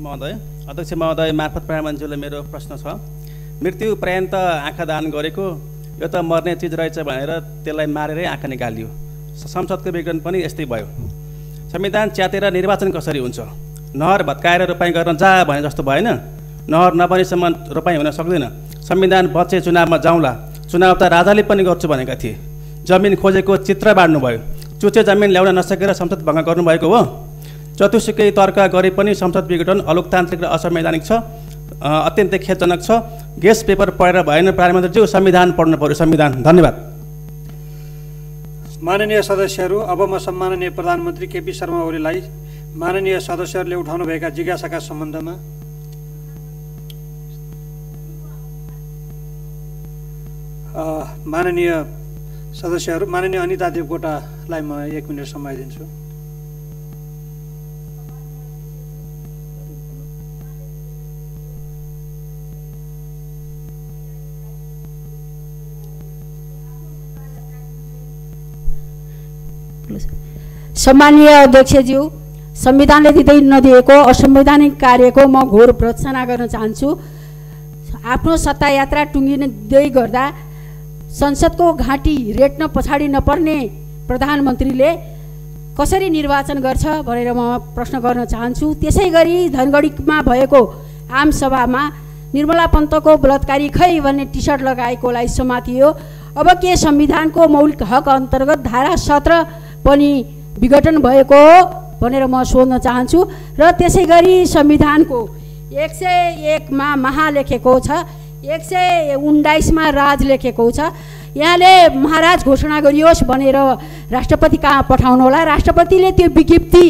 महोदय, अध्यक्ष महोदय मार्फत प्रधानमन्त्रीले मेरो प्रश्न छ। मृत्यु पर्यन्त आँखा दान गरेको यो त मर्ने चिज रहेछ भनेर त्यसलाई मारेरै आँखा निकालियो। संसदको विघटन पनि यस्तै भयो। संविधान च्यातेर निर्वाचन कसरी हुन्छ? नहर भत्काएर रोपाइँ गर्न जा भने जस्तो भएन। नहर नबनेसम्म रोपाइँ हुन सक्दैन। संविधान बचे चुनावमा जाउँला। चुनाव त राजाले पनि गर्छु भनेका थिए। जमिन खोजेको चित्र बाँड्नुभयो। चुचे जमिन ल्याउन नसकेर संसद भङ्ग गर्नुभएको हो। जतिसुकै तर्क गरे पनि संसद विघटन अलोकतान्त्रिक र असंवैधानिक छ, अत्यन्तै खेदजनक छ। गेस्ट पेपर पढेर भएन प्रधानमन्त्रीज्यू, संविधान पढ्नु पर्यो, संविधान। धन्यवाद। माननीय सदस्यहरू, अब म सम्माननीय प्रधानमन्त्री केपी शर्मा ओलीलाई माननीय सदस्यहरूले उठाउनुभएका जिज्ञासाका सम्बन्धमा माननीय सदस्यहरू, माननीय अनिता देवकोटालाई म 1 मिनट समय दिन्छु। सम्मानीय अध्यक्षज्यू, संविधानले दिँदै नदिएको असंवैधानिक कार्यको म घोर भर्त्सना गर्न चाहन्छु। आफ्नो सत्ता यात्रा टुङ्गिँदै गर्दा संसदको घाँटी रेट्न पछाडि नपर्ने प्रधानमन्त्रीले कसरी निर्वाचन गर्छ भनेर म प्रश्न गर्न चाहन्छु। त्यसै गरी धनगढीमा भएको आमसभामा निर्मला पन्तको बलात्कारी खै भन्ने टी सर्ट लगाएकोलाई समातियो। अब के संविधानको मौलिक हक अन्तर्गत धारा 17 पनि विघटन भएको हो भनेर म सोध्न चाहन्छु। र त्यसै गरी संविधानको 101 मा महा लेखेको छ, 119 मा राज लेखेको छ। यहाँले महाराज घोषणा गरियोस् भनेर राष्ट्रपति कहाँ पठाउनुहोला, राष्ट्रपतिले त्यो विज्ञप्ति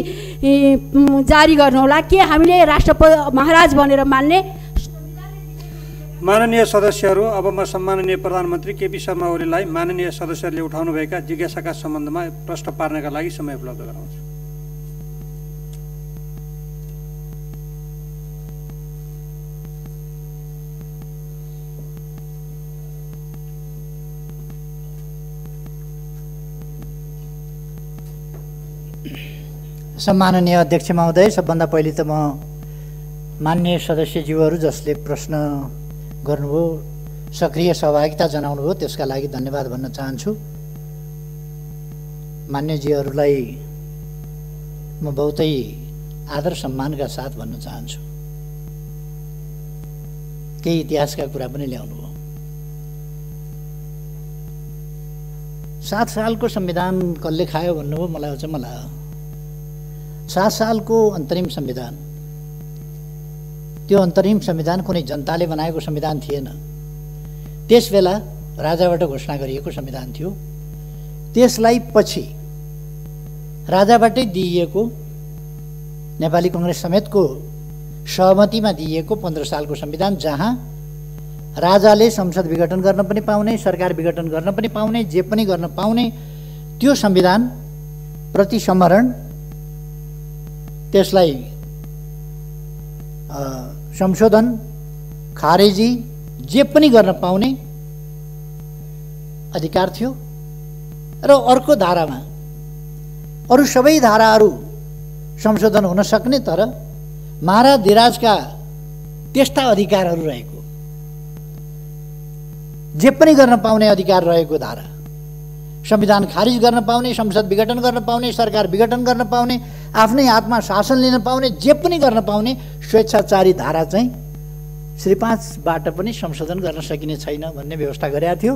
जारी गर्नुहोला। के हामीले महाराज भनेर मान्ने? माननीय सदस्यहरू, अब म सम्माननीय प्रधानमन्त्री केपी शर्मा ओलीलाई माननीय सदस्यहरूले उठाउनुभएका जिज्ञासाका सम्बन्धमा प्रश्न पार्नका लागि समय उपलब्ध गराउँछु। सम्माननीय अध्यक्ष महोदय, सबभन्दा पहिले त म माननीय सदस्यज्यूहरू जसले प्रश्न गर्नुभयो, सक्रिय सहभागिता जनाउनुभयो, त्यसका लागि धन्यवाद भन्न चाहन्छु। मान्यज्यूहरूलाई म बहुतै आदर सम्मानका साथ भन्न चाहन्छु। केही इतिहासका कुरा पनि ल्याउनुभयो। 7 सालको संविधान कसले खायो भन्नुभयो, मलाई अचम्म लाग्यो। 7 सालको अन्तरिम संविधान, त्यो अन्तरिम संविधान कुनै जनताले बनाएको संविधान थिएन। त्यसबेला राजाबाट घोषणा गरिएको संविधान थियो। त्यसलाई पछि राजाबाटै दिइएको, नेपाली कांग्रेस समेतको सहमतिमा दिइएको 15 सालको संविधान, जहाँ राजाले संसद विघटन गर्न पनि पाउने, सरकार विघटन गर्न पनि पाउने, जे पनि गर्न पाउने, त्यो संविधान प्रति सम्मरण, त्यसलाई संशोधन, खारेजी, जे पनि गर्न पाउने अधिकार थियो। र अर्को धारामा अरू सबै धाराहरू संशोधन हुन सक्ने, तर महाराजधिराजका त्यस्ता अधिकारहरू रहेको, जे पनि गर्न पाउने अधिकार रहेको धारा, संविधान खारिज गर्न पाउने, संसद विघटन गर्न पाउने, सरकार विघटन गर्न पाउने, आफ्नै हातमा शासन लिन पाउने, जे पनि गर्न पाउने स्वेच्छाचारी धारा चाहिँ श्री 5बाट पनि संशोधन गर्न सकिने छैन भन्ने व्यवस्था गरेका थियो।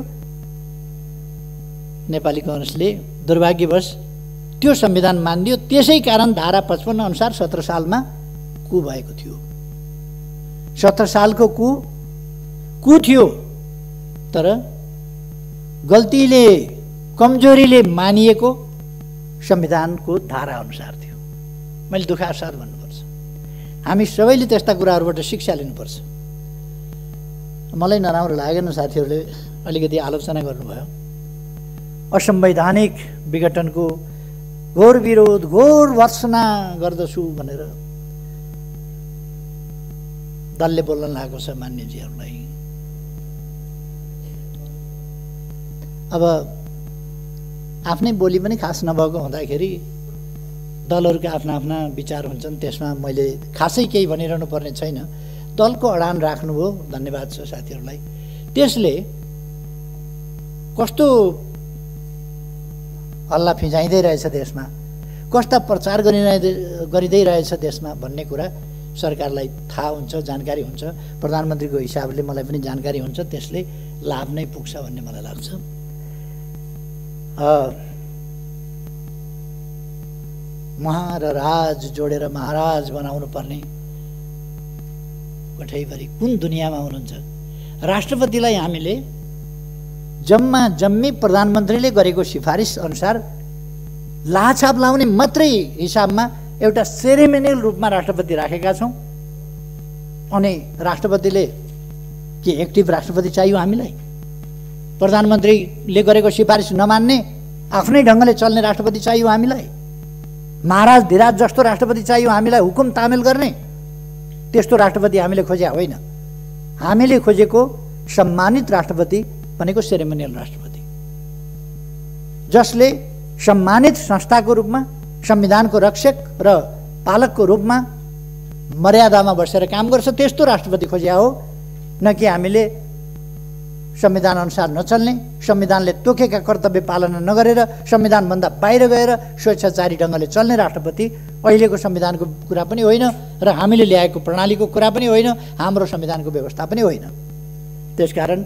नेपाली कांग्रेसले दुर्भाग्यवश त्यो संविधान मानिदियो। त्यसै कारण धारा 55 अनुसार 17 सालमा कु भएको थियो। 17 सालको कु थियो, तर गल्तीले, कमजोरीले मानिएको संविधानको धारा अनुसार थियो। मैले दुःखका साथ भन्नुपर्छ, हामी सबैले त्यस्ता कुराहरूबाट शिक्षा लिनुपर्छ। मलाई नराम्रो लागेन साथीहरूले अलिकति आलोचना गर्नुभयो। असंवैधानिक विघटनको घोर विरोध, घोर भर्त्सना गर्दछु भनेर दलले बोल्न लागेको छ मान्यजीहरूलाई। अब आफ्नै बोली पनि खास नभएको हुँदाखेरि दलहरूका आफ्ना आफ्ना विचार हुन्छन्, त्यसमा मैले खासै केही भनिरहनु पर्ने छैन। दलको अडान राख्नुभयो, धन्यवाद छ साथीहरूलाई। त्यसले कस्तो हल्ला फिजाइँदै रहेछ देशमा, कस्ता प्रचार गरिँदै रहेछ देशमा भन्ने कुरा सरकारलाई थाहा हुन्छ, जानकारी हुन्छ। प्रधानमन्त्रीको हिसाबले मलाई पनि जानकारी हुन्छ, त्यसले लाभ नै पुग्छ भन्ने मलाई लाग्छ। महा र राज जोडेर महाराज बनाउनु पर्ने कठैभरि कुन दुनियाँमा हुनुहुन्छ? राष्ट्रपतिलाई हामीले जम्मी प्रधानमन्त्रीले गरेको सिफारिस अनुसार लाछाप लाउने मात्रै हिसाबमा एउटा सेरेमोनियल रूपमा राष्ट्रपति राखेका छौँ। अनि राष्ट्रपतिले के एक्टिभ राष्ट्रपति चाहियो हामीलाई? प्रधानमन्त्रीले गरेको सिफारिस नमान्ने, आफ्नै ढङ्गले चल्ने राष्ट्रपति चाहियो हामीलाई? महाराज धिराज जस्तो राष्ट्रपति चाहियो हामीलाई, हुकुम तामेल गर्ने? त्यस्तो राष्ट्रपति हामीले खोजे होइन। हामीले खोजेको सम्मानित राष्ट्रपति भनेको सेरेमोनियल राष्ट्रपति, जसले सम्मानित संस्थाको रूपमा, संविधानको रक्षक र पालकको रूपमा मर्यादामा बसेर काम गर्छ, त्यस्तो राष्ट्रपति खोजे हो। न कि हामीले संविधान अनुसार नचल्ने, संविधानले तोकेका कर्तव्य पालना नगरेर संविधानभन्दा बाहिर गएर स्वेच्छाचारी ढङ्गले चल्ने राष्ट्रपति अहिलेको संविधानको कुरा पनि होइन र हामीले ल्याएको प्रणालीको कुरा पनि होइन, हाम्रो संविधानको व्यवस्था पनि होइन। त्यसकारण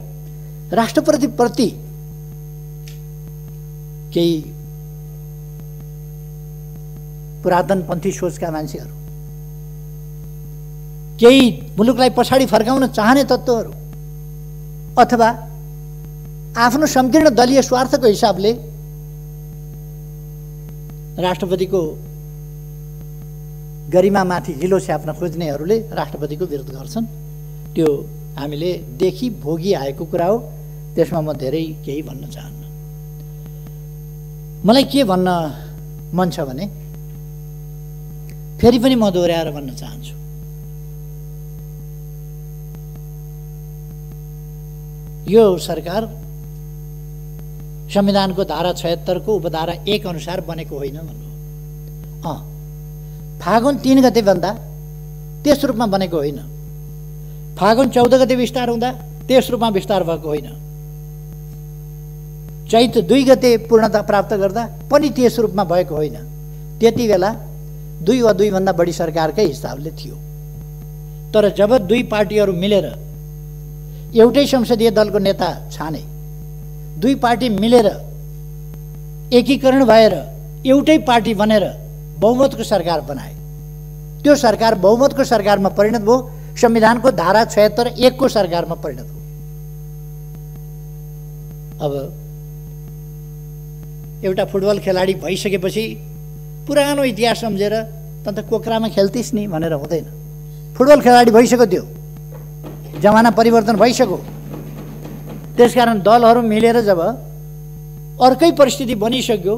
राष्ट्रपतिप्रति केही पुरातनपन्थी सोचका मान्छेहरू, केही मुलुकलाई पछाडि फर्काउन चाहने तत्त्वहरू अथवा आफ्नो संकीर्ण दलीय स्वार्थको हिसाबले राष्ट्रपतिको गरिमामाथि हिलो छ्याप्न खोज्नेहरूले राष्ट्रपतिको विरोध गर्छन्। त्यो हामीले देखि भोगी आएको कुरा हो, त्यसमा म धेरै केही भन्न चाहन्न। मलाई के भन्न मन छ भने फेरि पनि म दोहोऱ्याएर भन्न चाहन्छु, यो सरकार संविधानको धारा 76 को उपधारा 1 अनुसार बनेको होइन भन्नु। फागुन 3 गते भन्दा त्यस रूपमा बनेको होइन। फागुन 14 गते विस्तार हुँदा त्यस रूपमा विस्तार भएको होइन। चैत 2 गते पूर्णता प्राप्त गर्दा पनि त्यस रूपमा भएको होइन। त्यति बेला 2 वा 2 भन्दा बढी सरकारकै हिसाबले थियो। तर जब 2 पार्टीहरू मिलेर एउटै संसदीय दलको नेता छाने, 2 पार्टी मिलेर एकीकरण भएर एउटै पार्टी बनेर बहुमतको सरकार बनाए, त्यो सरकार बहुमतको सरकारमा परिणत भयो, संविधानको धारा 76(1) को सरकारमा परिणत भयो। अब एउटा फुटबल खेलाडी भइसकेपछि पुरानो इतिहास सम्झेर त कोक्रामा खेल्थिस् नि भनेर हुँदैन। फुटबल खेलाडी भइसक्यो, त्यो जमाना परिवर्तन भइसक्यो। त्यसकारण दलहरू मिलेर जब अर्कै परिस्थिति बनिसक्यो,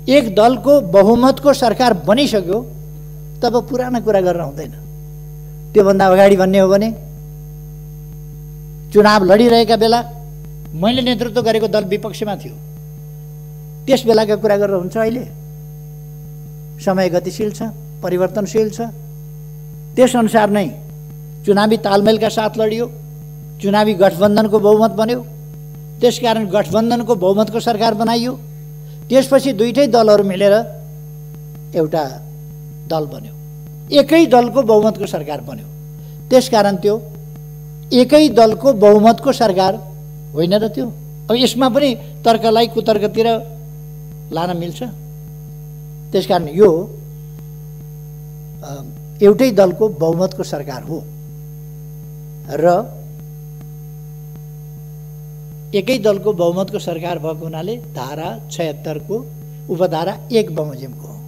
एक दलको बहुमतको सरकार बनिसक्यो, तब पुरानो कुरा गर्न हुँदैन। त्योभन्दा अगाडि भन्ने हो भने चुनाव लडिरहेका बेला मैले नेतृत्व गरेको दल विपक्षमा थियो, त्यस बेलाका कुरा गरेर हुन्छ। अहिले समय गतिशील छ, परिवर्तनशील छ, त्यसअनुसार नै चुनावी तालमेलका साथ लडियो, चुनावी गठबन्धनको बहुमत बन्यो, त्यसकारण गठबन्धनको बहुमतको सरकार बनाइयो। त्यसपछि दुईटै दलहरू मिलेर एउटा दल बन्यो, एकै दलको बहुमतको सरकार बन्यो। त्यसकारण त्यो एकै दलको बहुमतको सरकार होइन र त्यो। अब यसमा पनि तर्कलाई कुतर्कतिर लान मिल्छ। त्यसकारण यो एउटै दलको बहुमतको सरकार हो र एकै दलको बहुमतको सरकार भएको हुनाले धारा 76 को उपधारा 1 बमोजिमको हो।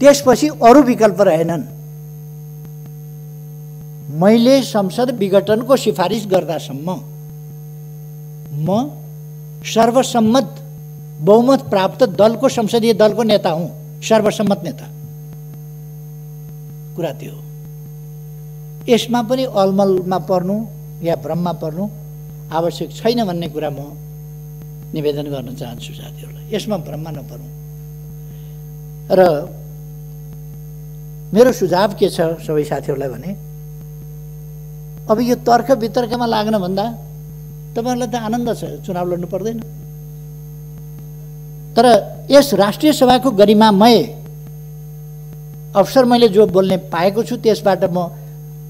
त्यसपछि अरू विकल्प रहेनन्। मैले संसद विघटनको सिफारिस गर्दासम्म म सर्वसम्मत बहुमत प्राप्त दलको संसदीय दलको नेता हुँ, सर्वसम्मत नेता। कुरा त्यो हो। यसमा पनि अलमलमा पर्नु या भ्रममा पर्नु आवश्यक छैन भन्ने कुरा म निवेदन गर्न चाहन्छु साथीहरूलाई। यसमा भ्रममा नपर्नु। र मेरो सुझाव के छ सबै साथीहरूलाई भने, अब यो तर्क वितर्कमा लाग्नुभन्दा तपाईँहरूलाई त आनन्द छ, चुनाव लड्नु पर्दैन। तर यस राष्ट्रिय सभाको गरिमामय अवसर मैले जो बोल्ने पाएको छु त्यसबाट म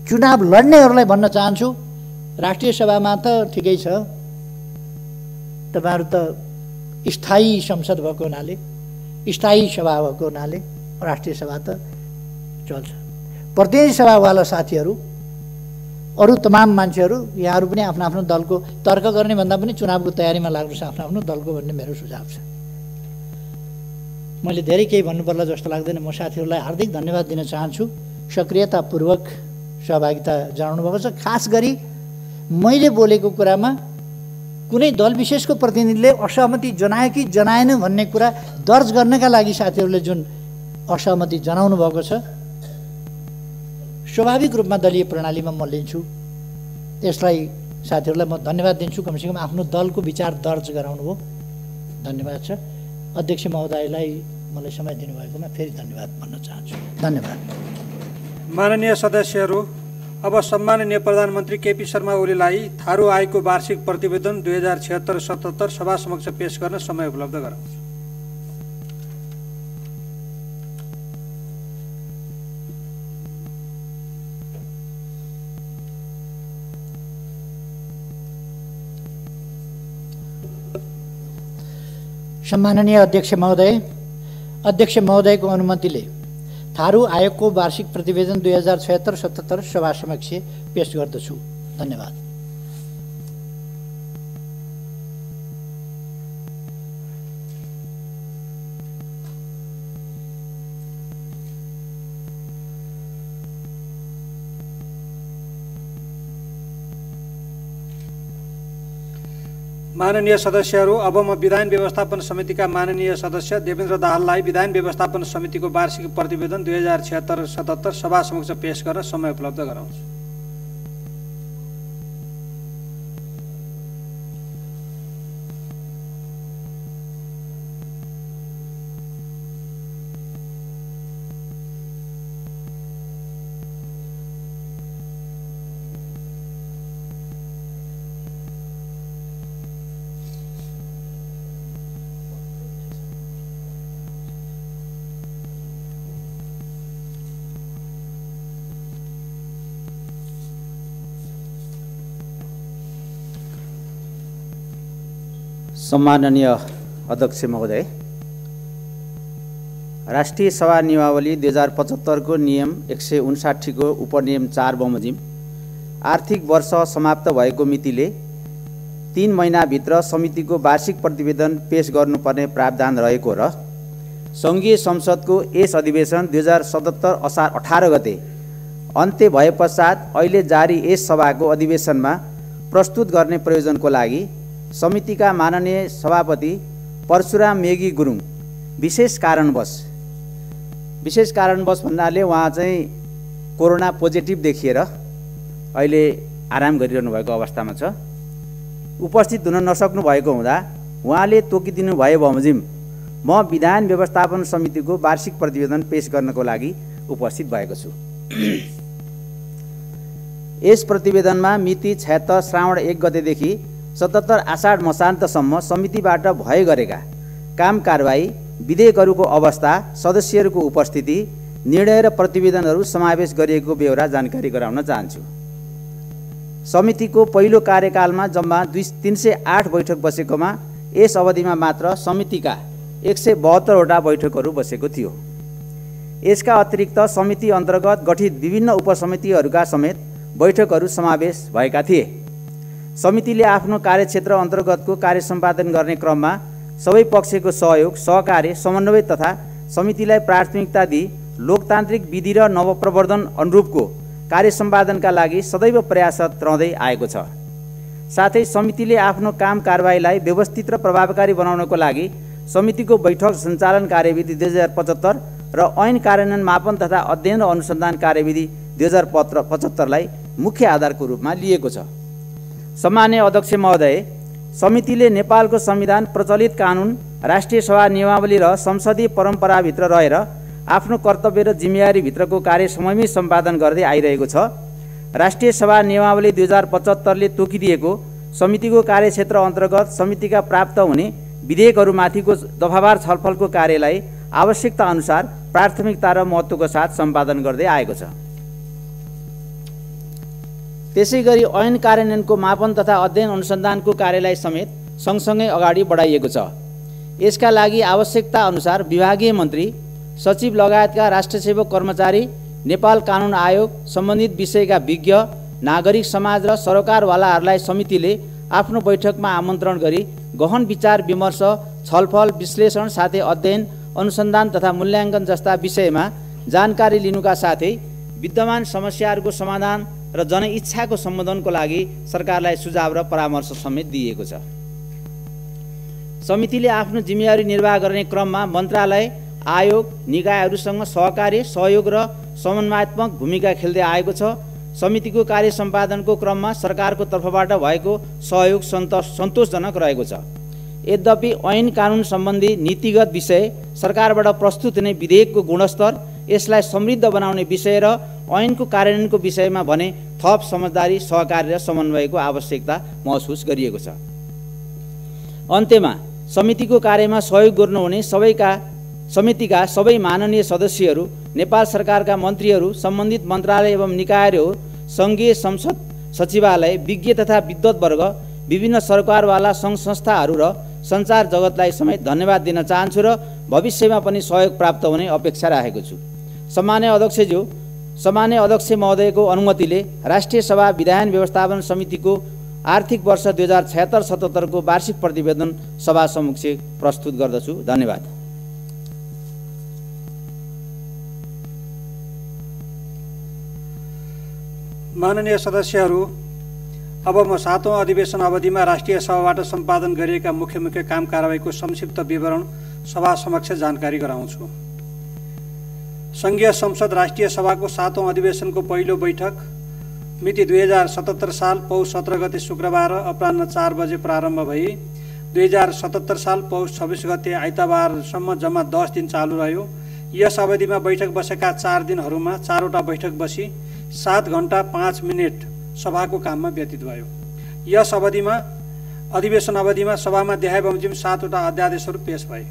चुनाव लड्नेहरूलाई भन्न चाहन्छु, राष्ट्रिय सभामा त ठिकै छ, तपाईँहरू त स्थायी संसद भएको हुनाले, स्थायी सभा भएको हुनाले राष्ट्रिय सभा त चल्छ। प्रतिनिधि सभावाला साथीहरू, अरू तमाम मान्छेहरू, यहाँहरू पनि आफ्नो आफ्नो दलको तर्क गर्ने भन्दा पनि चुनावको तयारीमा लाग्नुहोस् आफ्नो आफ्नो दलको भन्ने मेरो सुझाव छ। मैले धेरै केही भन्नुपर्ला जस्तो लाग्दैन। म साथीहरूलाई हार्दिक धन्यवाद दिन चाहन्छु, सक्रियतापूर्वक सहभागिता जनाउनु भएको छ। खास गरी मैले बोलेको कुरामा कुनै दल विशेषको प्रतिनिधिले असहमति जनायो कि जनाएन भन्ने कुरा दर्ज गर्नका लागि साथीहरूले जुन असहमति जनाउनु भएको छ, स्वाभाविक रूपमा दलीय प्रणालीमा म लिन्छु। त्यसलाई साथीहरूलाई म धन्यवाद दिन्छु, कमसेकम आफ्नो दलको विचार दर्ज गराउनु भयो, धन्यवाद छ। अध्यक्ष महोदयलाई मलाई समय दिनुभएकोमा फेरि धन्यवाद भन्न चाहन्छु। धन्यवाद। माननीय सदस्यहरू, अब सम्माननीय प्रधानमन्त्री केपी शर्मा ओलीलाई थारू आयोगको वार्षिक प्रतिवेदन 2076-77 सभा समक्ष पेश गर्न समय उपलब्ध गराउँछु। सम्माननीय अध्यक्ष महोदयको अनुमतिले थारू आयोगको वार्षिक प्रतिवेदन 2076-77 सभा समक्ष पेश गर्दछु। धन्यवाद। माननीय सदस्यहरू, अब म विधान व्यवस्थापन समितिका माननीय सदस्य देवेन्द्र दाहाललाई विधान व्यवस्थापन समितिको वार्षिक प्रतिवेदन 2076-77 सभा समक्ष पेश गर्न समय उपलब्ध गराउँछु। सम्माननीय अध्यक्ष महोदय, राष्ट्रिय सभा नियमावली 2075 को नियम 159 को उपनियम 4 बमोजिम आर्थिक वर्ष समाप्त भएको मितिले 3 महिनाभित्र समितिको वार्षिक प्रतिवेदन पेश गर्नुपर्ने प्रावधान रहेको र सङ्घीय संसदको यस अधिवेशन 2077 असार 18 गते अन्त्य भए पश्चात अहिले जारी यस सभाको अधिवेशनमा प्रस्तुत गर्ने प्रयोजनको लागि समितिका माननीय सभापति परशुराम मेगी गुरुङ विशेष कारणवश भन्नाले उहाँ चाहिँ कोरोना पोजिटिभ देखिएर अहिले आराम गरिरहनु भएको अवस्थामा छ, उपस्थित हुन नसक्नु भएको हुँदा उहाँले तोकिदिनु भयो बमोजिम म विधान व्यवस्थापन समितिको वार्षिक प्रतिवेदन पेश गर्नको लागि उपस्थित भएको छु। यस प्रतिवेदनमा मिति 76 श्रावण 1 गतेदेखि 77 आषाढ मसान्तसम्म समितिबाट भए गरेका काम कारबाही, विधेयकहरूको अवस्था, सदस्यहरूको उपस्थिति, निर्णय र प्रतिवेदनहरू समावेश गरिएको बेहोरा जानकारी गराउन चाहन्छु। समितिको पहिलो कार्यकालमा जम्मा 308 बैठक बसेकोमा यस अवधिमा मात्र समितिका 172 वटा बैठकहरू बसेको थियो। यसका अतिरिक्त समिति अन्तर्गत गठित विभिन्न उपसमितिहरूका समेत बैठकहरू समावेश भएका थिए। समितिले आफ्नो कार्यक्षेत्र अन्तर्गतको कार्य सम्पादन गर्ने क्रममा सबै पक्षको सहयोग, सहकार्य, समन्वय तथा समितिलाई प्राथमिकता दिई लोकतान्त्रिक विधि र नवप्रवर्धन अनुरूपको कार्य सम्पादनका लागि सदैव प्रयासरत रहँदै आएको छ। साथै समितिले आफ्नो काम कारबाहीलाई व्यवस्थित र प्रभावकारी बनाउनको लागि समितिको बैठक सञ्चालन कार्यविधि 2075 र ऐन कार्यान्वयन मापन तथा अध्ययन र अनुसन्धान कार्यविधि 2075लाई मुख्य आधारको रूपमा लिएको छ। सम्माननीय अध्यक्ष महोदय, समितिले नेपालको संविधान, प्रचलित कानुन, राष्ट्रिय सभा नियमावली र संसदीय परम्पराभित्र रहेर आफ्नो कर्तव्य र जिम्मेवारीभित्रको कार्य समयमै सम्पादन गर्दै आइरहेको छ। राष्ट्रिय सभा नियमावली 2075ले तोकिदिएको समितिको कार्यक्षेत्र अन्तर्गत समितिका प्राप्त हुने विधेयकहरूमाथिको दफावार छलफलको कार्यलाई आवश्यकता अनुसार प्राथमिकता र महत्त्वको साथ सम्पादन गर्दै आएको छ। त्यसैगरी ऐन कार्यान्वयनको मापन तथा अध्ययन अनुसन्धानको कार्यलाई समेत सँगसँगै अगाडि बढाइएको छ। यसका लागि आवश्यकता अनुसार विभागीय मन्त्री, सचिव लगायतका राष्ट्रसेवक कर्मचारी, नेपाल कानुन आयोग, सम्बन्धित विषयका विज्ञ, नागरिक समाज र सरकारवालाहरूलाई समितिले आफ्नो बैठकमा आमन्त्रण गरी गहन विचार विमर्श, छलफल, विश्लेषण साथै अध्ययन, अनुसन्धान तथा मूल्याङ्कन जस्ता विषयमा जानकारी लिनुका साथै विद्यमान समस्याहरूको समाधान र जनइच्छाको सम्बोधनको लागि सरकारलाई सुझाव र परामर्श समेत दिएको छ। समितिले आफ्नो जिम्मेवारी निर्वाह गर्ने क्रममा मन्त्रालय, आयोग, निकायहरूसँग सहकार्य, सहयोग र समन्वयात्मक भूमिका खेल्दै आएको छ। समितिको कार्य सम्पादनको क्रममा सरकारको तर्फबाट भएको सहयोग सन्तोषजनक रहेको छ। यद्यपि ऐन कानुन सम्बन्धी नीतिगत विषय, सरकारबाट प्रस्तुत हुने विधेयकको गुणस्तर, यसलाई समृद्ध बनाउने विषय र ऐनको कार्यान्वयनको विषयमा भने थप समझदारी, सहकार्य र समन्वयको आवश्यकता महसुस गरिएको छ। अन्त्यमा समितिको कार्यमा सहयोग गर्नुहुने समितिका सबै माननीय सदस्यहरू, नेपाल सरकारका मन्त्रीहरू, सम्बन्धित मन्त्रालय एवं निकायहरू, सङ्घीय संसद सचिवालय, विज्ञ तथा विद्वत्वर्ग, विभिन्न सरकारवाला सङ्घ संस्थाहरू र सञ्चार जगतलाई समेत धन्यवाद दिन चाहन्छु र भविष्यमा पनि सहयोग प्राप्त हुने अपेक्षा राखेको छु। सम्माननीय अध्यक्ष महोदयको अनुमतिले राष्ट्रिय सभा विधायन व्यवस्थापन समितिको आर्थिक वर्ष 2076-77 को वार्षिक प्रतिवेदन सभा समक्ष प्रस्तुत गर्दछु। धन्यवाद। माननीय सदस्यहरू, अब म 7औं अधिवेशन अवधिमा राष्ट्रिय सभाबाट सम्पादन गरिएका मुख्य काम कारबाहीको संक्षिप्त विवरण सभा समक्ष जानकारी गराउँछु। सङ्घीय संसद राष्ट्रिय सभाको 7औं अधिवेशनको पहिलो बैठक मिति 2077 साल पौष 17 गते शुक्रबार अपराह्न 4 बजे प्रारम्भ भई 2077 साल पौष 26 गते आइतबारसम्म जम्मा 10 दिन चालु रह्यो। यस अवधिमा बैठक बसेका 4 दिनहरूमा 4वटा बैठक बसी 7 घण्टा 5 मिनेट सभाको काममा व्यतीत भयो। यस अधिवेशन अवधिमा सभामा देहाय बमोजिम 7वटा अध्यादेशहरू पेश भए।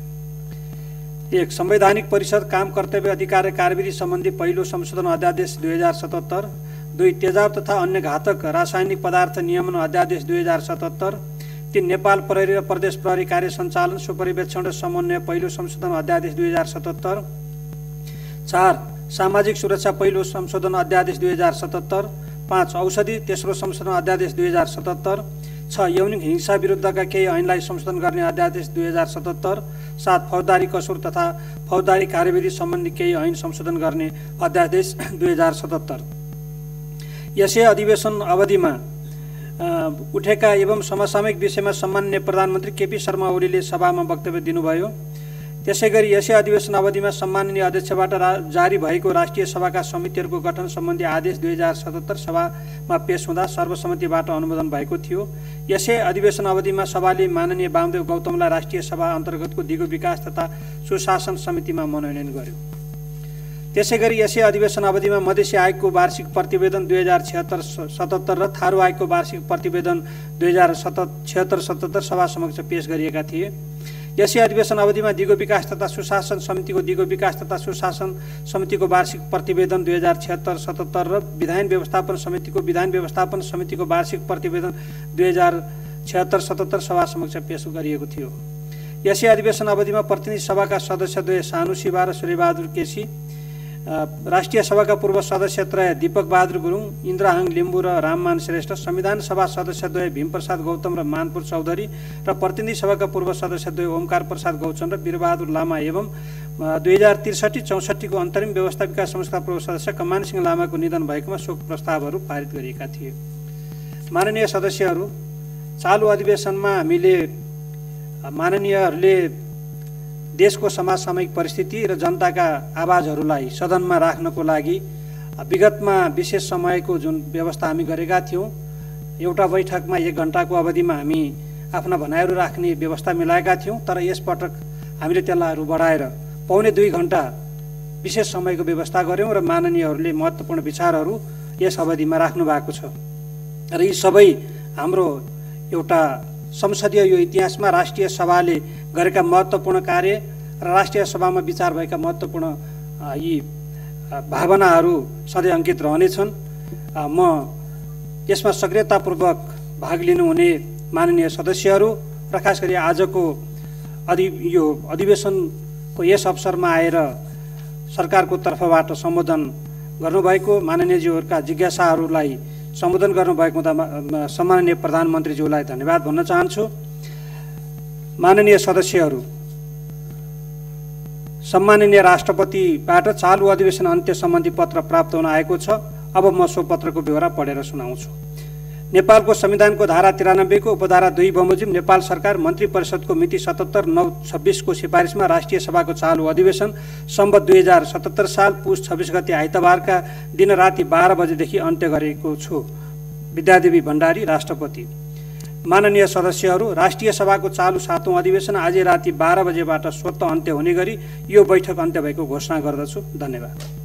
1. संवैधानिक परिषद काम कर्तव्य अधिकार र कार्यविधि सम्बन्धी पहिलो संशोधन अध्यादेश 2077। 2. तेजाब तथा अन्य घातक रासायनिक पदार्थ नियमन अध्यादेश 2077। 3. नेपाल प्रहरी र प्रदेश प्रहरी कार्य सञ्चालन, सुपरिवेक्षण र समन्वय पहिलो संशोधन अध्यादेश 2077। 4. सामाजिक सुरक्षा पहिलो संशोधन अध्यादेश 2077। 5. औषधि तेस्रो संशोधन अध्यादेश 2077। 6. यौनिक हिंसा विरुद्धका केही ऐनलाई संशोधन गर्ने अध्यादेश 2077। 7. फौजदारी कसुर तथा फौजदारी कार्यविधि सम्बन्धी केही ऐन संशोधन गर्ने अध्यादेश 2077। यसै अधिवेशन अवधिमा उठेका एवं समसामयिक विषयमा सम्माननीय प्रधानमन्त्री केपी शर्मा ओलीले सभामा वक्तव्य दिनुभयो। त्यसैगरी यसै अधिवेशन अवधिमा सम्माननीय अध्यक्षबाट जारी भएको राष्ट्रिय सभाका समितिहरूको गठन सम्बन्धी आदेश 2077 सभामा पेश हुँदा सर्वसम्मतिबाट अनुमोदन भएको थियो। यसै अधिवेशन अवधिमा सभाले माननीय वामदेव गौतमलाई राष्ट्रिय सभा अन्तर्गतको दिगो विकास तथा सुशासन समितिमा मनोनयन गर्यो। त्यसैगरी यसै अधिवेशन अवधिमा मधेसी आयोगको वार्षिक प्रतिवेदन 2076-77 र थारू आयोगको वार्षिक प्रतिवेदन 2076-77 सभा समक्ष पेश गरिएका थिए। यसै अधिवेशन अवधिमा दिगो विकास तथा सुशासन समितिको दिगो विकास तथा सुशासन समितिको वार्षिक प्रतिवेदन 2076-77 र विधायन व्यवस्थापन समितिको वार्षिक प्रतिवेदन 2076-77 सभा समक्ष पेश गरिएको थियो। यसै अधिवेशन अवधिमा प्रतिनिधि सभाका सदस्यद्वय सानु शिवा र सूर्यबहादुर केसी, राष्ट्रिय सभाका पूर्व सदस्यत्रय दीपक बहादुर गुरुङ, इन्द्रहाङ लिम्बू र राममान श्रेष्ठ, संविधान सभा सदस्यद्वय भीमप्रसाद गौतम र मानपुर चौधरी र प्रतिनिधि सभाका पूर्व सदस्यद्वय ओमकार प्रसाद गौचन र वीरबहादुर लामा एवं 2063-64 को अन्तरिम व्यवस्था विकास संस्था पूर्व सदस्य कमान सिंह लामाको निधन भएकोमा शोक प्रस्तावहरू पारित गरिएका थिए। माननीय सदस्यहरू, चालु अधिवेशनमा हामीले माननीयहरूले देशको समसामयिक परिस्थिति र जनताका आवाजहरूलाई सदनमा राख्नको लागि विगतमा विशेष समयको जुन व्यवस्था हामी गरेका थियौँ, एउटा बैठकमा 1 घण्टाको अवधिमा हामी आफ्ना भनाइहरू राख्ने व्यवस्था मिलाएका थियौँ। तर यसपटक हामीले त्यसलाई बढाएर पौने 2 घण्टा विशेष समयको व्यवस्था गऱ्यौँ र माननीयहरूले महत्त्वपूर्ण विचारहरू यस अवधिमा राख्नु भएको छ। र यी सबै हाम्रो एउटा संसदीय यो इतिहासमा राष्ट्रिय सभाले गरेका महत्त्वपूर्ण कार्य र राष्ट्रिय सभामा विचार भएका महत्त्वपूर्ण यी भावनाहरू सधैँ अंकित रहनेछन्। म यसमा सक्रियतापूर्वक भाग लिनुहुने माननीय सदस्यहरू र खास गरी आजको यो अधिवेशनको यस अवसरमा आएर सरकारको तर्फबाट सम्बोधन गर्नुभएको माननीयज्यूहरूका जिज्ञासाहरूलाई सम्बोधन गर्नुभएको हुँदा सम्माननीय प्रधानमन्त्रीज्यूलाई धन्यवाद भन्न चाहन्छु। माननीय सदस्यहरू, सम्माननीय राष्ट्रपतिबाट चालु अधिवेशन अन्त्य सम्बन्धी पत्र प्राप्त हुन आएको छ। अब म सो पत्रको ब्यौरा पढेर सुनाउँछु। नेपालको संविधानको धारा 93 को उपधारा 2 बमोजिम नेपाल सरकार मन्त्री परिषदको मिति 77/9/26 को सिफारिसमा राष्ट्रिय सभाको चालु अधिवेशन सम्वत 2077 साल पुस 26 गते आइतबारका दिन राति 12 बजेदेखि अन्त्य गरेको छु। विद्यादेवी भण्डारी, राष्ट्रपति। माननीय सदस्यहरू, राष्ट्रिय सभाको चालु 7औं अधिवेशन आज राति 12 बजेबाट स्वतः अन्त्य हुने गरी यो बैठक अन्त्य भएको घोषणा गर्दछु। धन्यवाद।